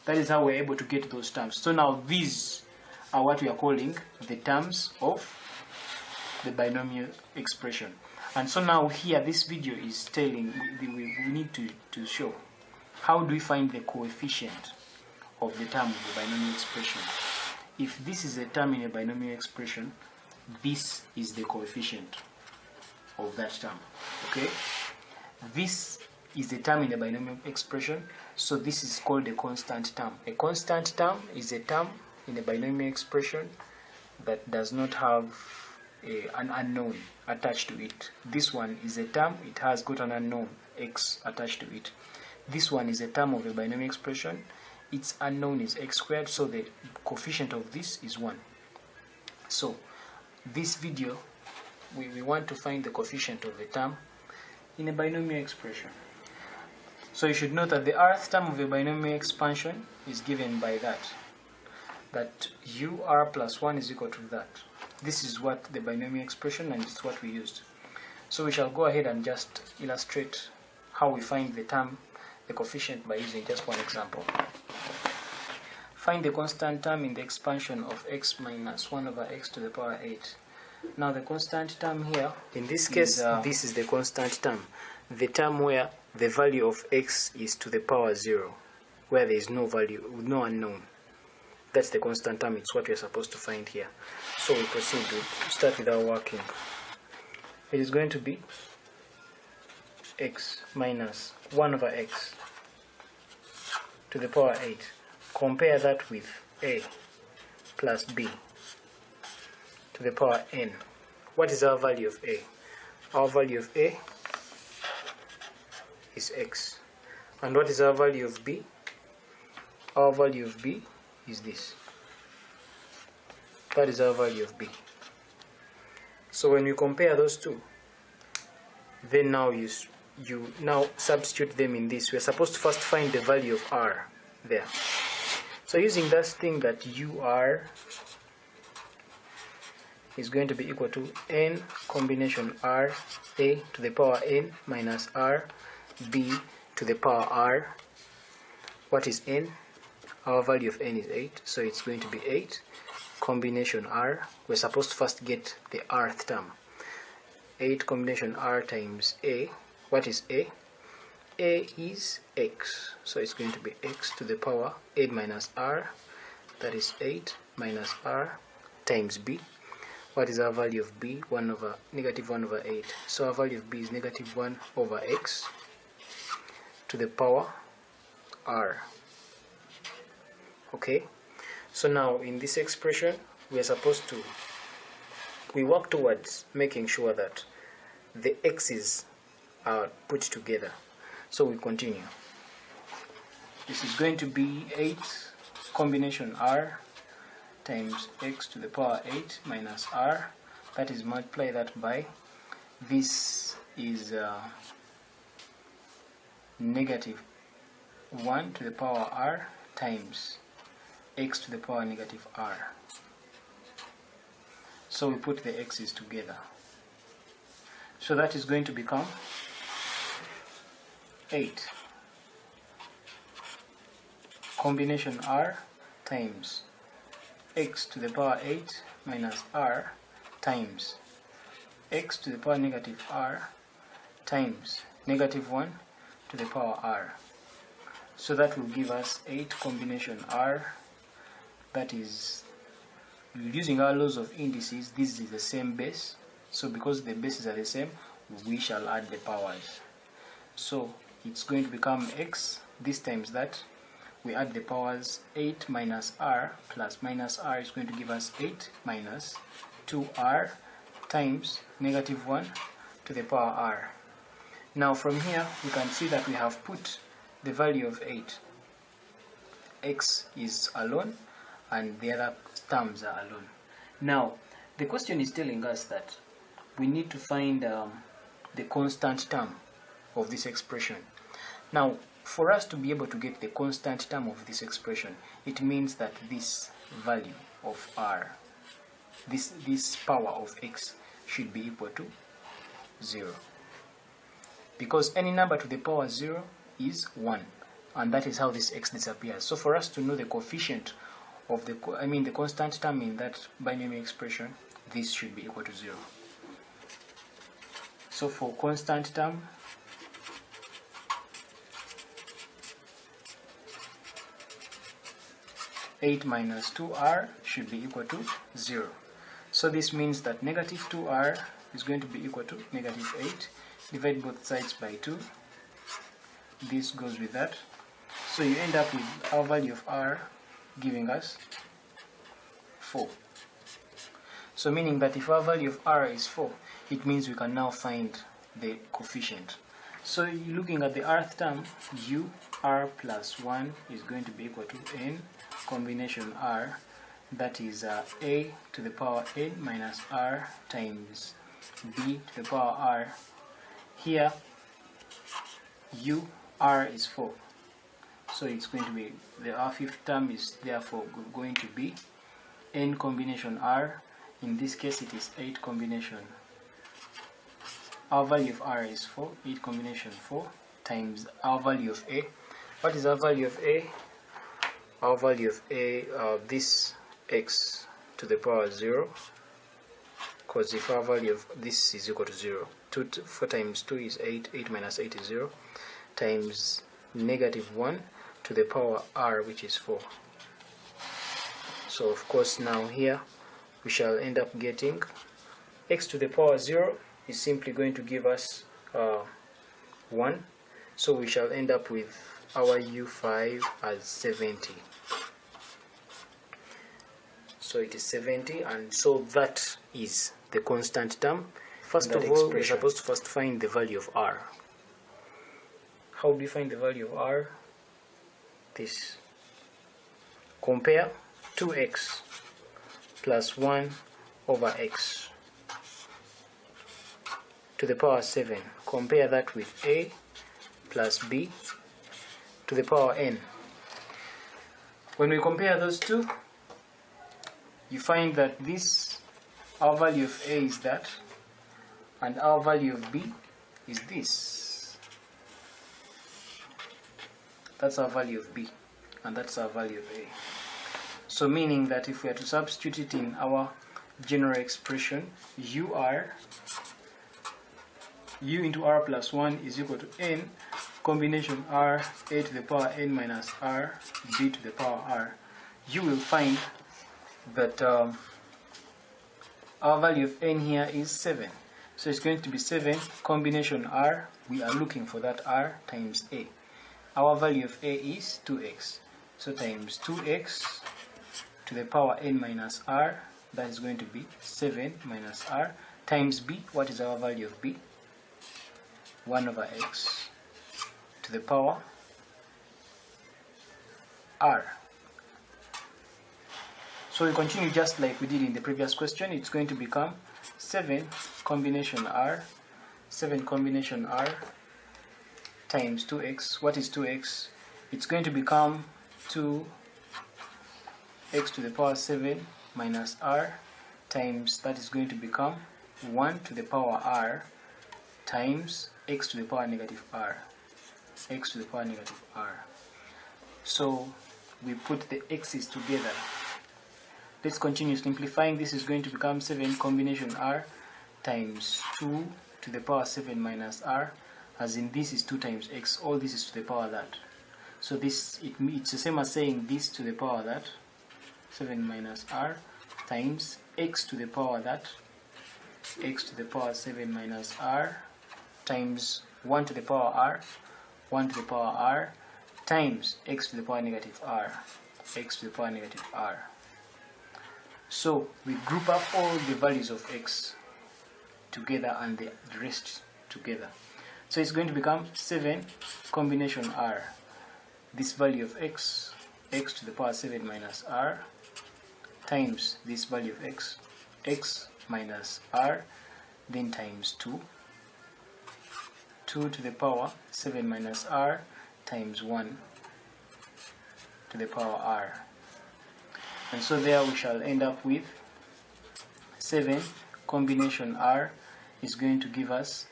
That is how we're able to get those terms. So now these are what we are calling the terms of the binomial expression. And so now here this video is telling, we need to show how do we find the coefficient of the term of the binomial expression. If this is a term in a binomial expression, this is the coefficient of that term. Okay? This is a term in a binomial expression, so this is called a constant term. A constant term is a term in a binomial expression that does not have an unknown attached to it. This one is a term, it has got an unknown x attached to it. This one is a term of a binomial expression, its unknown is x squared, so the coefficient of this is 1. So this video we want to find the coefficient of the term in a binomial expression. So you should note that the rth term of a binomial expansion is given by that ur plus 1 is equal to that. This is what the binomial expression, and it's what we used. So we shall go ahead and just illustrate how we find the term, the coefficient, by using just one example. Find the constant term in the expansion of x minus 1 over x to the power 8. Now the constant term here, in this case, this is the constant term. The term where the value of x is to the power 0, where there is no value, no unknown. That's the constant term, it's what we're supposed to find here. So we proceed to start with our working. It is going to be x minus 1 over x to the power 8. Compare that with a plus b to the power n. What is our value of a? Our value of a is x. And what is our value of b? Our value of b is this. That is our value of b. So when you compare those two, then now you you now substitute them in this. We're supposed to first find the value of r there. So using that thing that ur is going to be equal to n combination r a to the power n minus r b to the power r. What is n? Our value of n is 8, so it's going to be 8 combination r. We're supposed to first get the rth term. 8 combination r times a. What is a? A is x, so it's going to be x to the power 8 minus r, that is 8 minus r times b. What is our value of b? Negative 1 over 8. So our value of b is negative 1 over x to the power r. Okay, so now in this expression we work towards making sure that the x's are put together. So we continue. This is going to be 8 combination r times x to the power 8 minus r. That is, multiply that by, this is negative 1 to the power r times x to the power negative r. So we put the x's together. So that is going to become 8 combination r times x to the power 8 minus r times x to the power negative r times negative 1 to the power r. So that will give us 8 combination r. That is, using our laws of indices, this is the same base. So because the bases are the same, we shall add the powers. So it's going to become x, this times that, we add the powers, 8 minus r plus minus r is going to give us 8 minus 2r times negative 1 to the power r. Now from here we can see that we have put the value of 8. X is alone and the other terms are alone. Now the question is telling us that we need to find the constant term of this expression. Now for us to be able to get the constant term of this expression, it means that this value of r, this power of x, should be equal to 0. Because any number to the power 0 is 1, and that is how this x disappears. So for us to know the coefficient of the constant term in that binomial expression, this should be equal to 0. So for constant term, (8 minus 2r) should be equal to 0. So this means that negative 2r is going to be equal to negative 8. Divide both sides by 2. This goes with that. So you end up with our value of r giving us 4. So meaning that if our value of r is 4, it means we can now find the coefficient. So looking at the rth term, ur plus 1 is going to be equal to n combination r, that is a to the power n minus r times b to the power r. Here ur is 4, so it's going to be, our fifth term is therefore going to be n combination r. In this case it is 8 combination, our value of r is 4, 8 combination 4 times our value of a. What is our value of a? Our value of a, this x to the power 0, because if our value of this is equal to 0, 4 times 2 is 8, 8 minus 8 is 0, times negative 1 to the power r, which is 4. So of course now here we shall end up getting x to the power 0 is simply going to give us 1. So we shall end up with our u5 as 70. So it is 70, and so that is the constant term. First of all, we're supposed to first find the value of r. How do we find the value of r? This. Compare 2x plus 1 over x. to the power 7. Compare that with a plus b to the power n. When we compare those two, you find that this, our value of a is that, and our value of b is this. That's our value of b, and that's our value of a. So meaning that if we are to substitute it in our general expression, u into r plus 1 is equal to n combination r a to the power n minus r b to the power r, you will find that our value of n here is 7. So it's going to be 7 combination r, we are looking for that r, times a. Our value of a is 2x. So times 2x to the power n minus r, that is going to be 7 minus r, times b. What is our value of b? 1 over x to the power r. So we continue just like we did in the previous question. It's going to become 7 combination r, 7 combination r times 2x. What is 2x? It's going to become 2x to the power 7 minus r times, that is going to become 1 to the power r times x to the power negative r. X to the power negative r. So we put the x's together. Let's continue simplifying. This is going to become 7 combination r times 2 to the power 7 minus r, as in this is 2 times x, all this is to the power that. So this, it's the same as saying this to the power that, 7 minus r times x to the power that, x to the power 7 minus r times 1 to the power r, 1 to the power r times x to the power negative r, x to the power negative r. So we group up all the values of x together and the rest together. So it's going to become 7 combination r, this value of x, x to the power 7 minus r, times this value of x, x minus r, then times 2, 2 to the power 7 minus r times 1 to the power r. And so there we shall end up with 7 combination r is going to give us,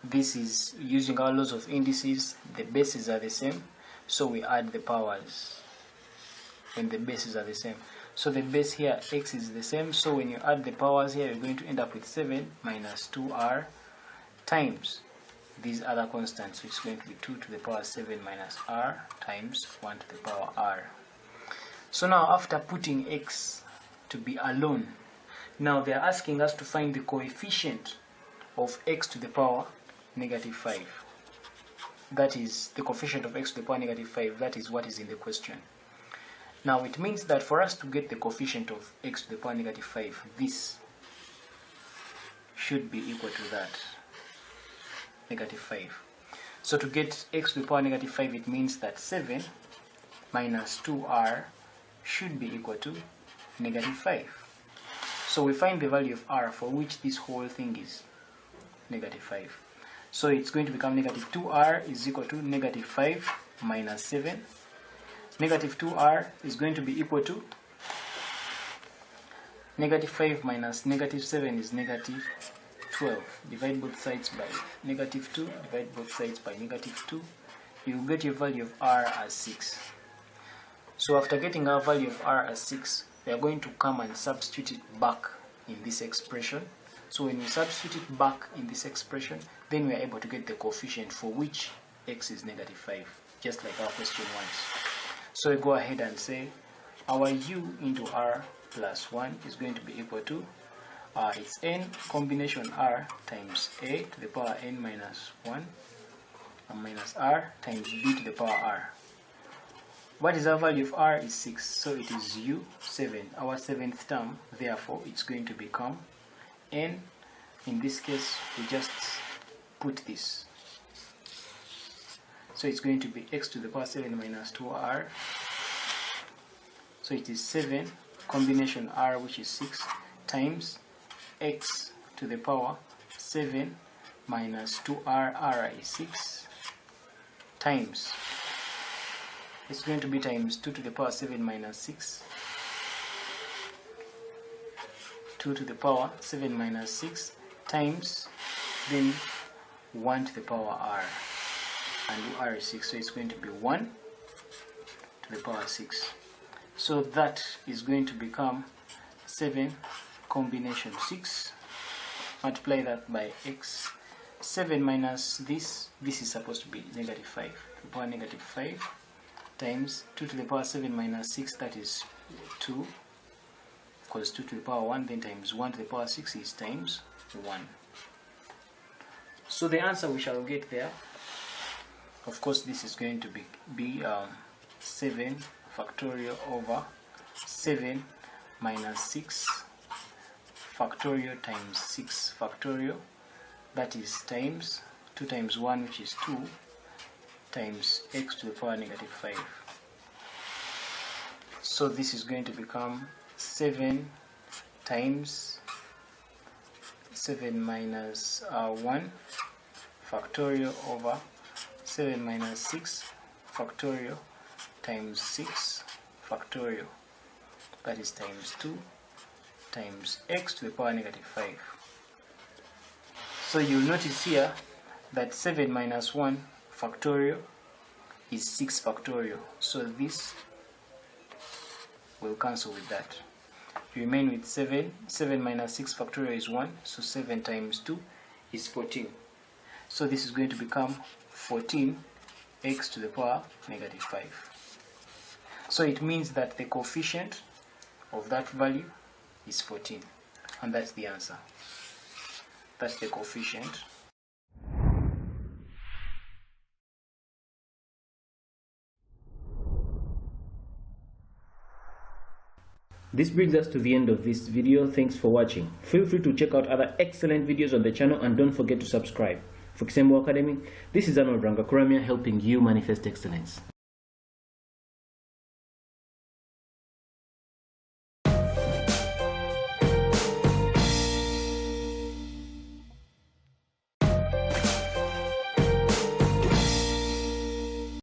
this is using our laws of indices, the bases are the same, so we add the powers when the bases are the same. So the base here, x, is the same, so when you add the powers here, you're going to end up with 7 minus 2r times these other constants, which is going to be 2 to the power 7 minus r times 1 to the power r. So now after putting x to be alone, now they are asking us to find the coefficient of x to the power negative 5. That is the coefficient of x to the power negative 5. That is what is in the question. Now it means that for us to get the coefficient of x to the power negative 5, this should be equal to that, negative 5. So to get x to the power negative 5, it means that 7 minus 2r should be equal to negative 5. So we find the value of r for which this whole thing is negative 5. So it's going to become negative 2r is equal to negative 5 minus 7. Negative 2r is going to be equal to negative 5 minus negative 7 is negative 12. Divide both sides by negative 2. Divide both sides by negative 2. You will get your value of r as 6. So after getting our value of r as 6, we are going to come and substitute it back in this expression. So when we substitute it back in this expression, then we are able to get the coefficient for which x is negative 5, just like our question wants. So we go ahead and say our u into r plus 1 is going to be equal to, it's n combination r times a to the power n minus 1 and minus r times b to the power r. What is our value of r is 6, so it is u 7, our 7th term, therefore it's going to become n, in this case we just put this, so it's going to be x to the power 7 minus 2r, so it is 7 combination r, which is 6, times x to the power 7 minus 2r, r is 6, times, it's going to be times 2 to the power 7 minus 6, 2 to the power 7 minus 6, times, then 1 to the power r, and r is 6, so it's going to be 1 to the power 6. So that is going to become 7 combination 6, multiply that by x, 7 minus this is supposed to be negative 5, to the power negative 5, times 2 to the power 7 minus 6, that is 2, because 2 to the power 1, then times 1 to the power 6 is times 1. So the answer we shall get there, of course, this is going to be 7 factorial over 7 minus 6 factorial times 6 factorial, that is times 2 times 1, which is 2, times x to the power negative 5. So this is going to become 7 times 7 minus 1 factorial over 7 minus 6 factorial times 6 factorial, that is times 2 times x to the power negative 5. So you'll notice here that 7 minus 1 factorial is 6 factorial, so this will cancel with that. You remain with 7. 7 minus 6 factorial is 1, so 7 times 2 is 14. So this is going to become 14 x to the power negative 5. So it means that the coefficient of that value is 14, and that's the answer. That's the coefficient. This brings us to the end of this video. Thanks for watching. Feel free to check out other excellent videos on the channel, and don't forget to subscribe. For Kisembo Academy, this is Arnold Rangakuramia helping you manifest excellence.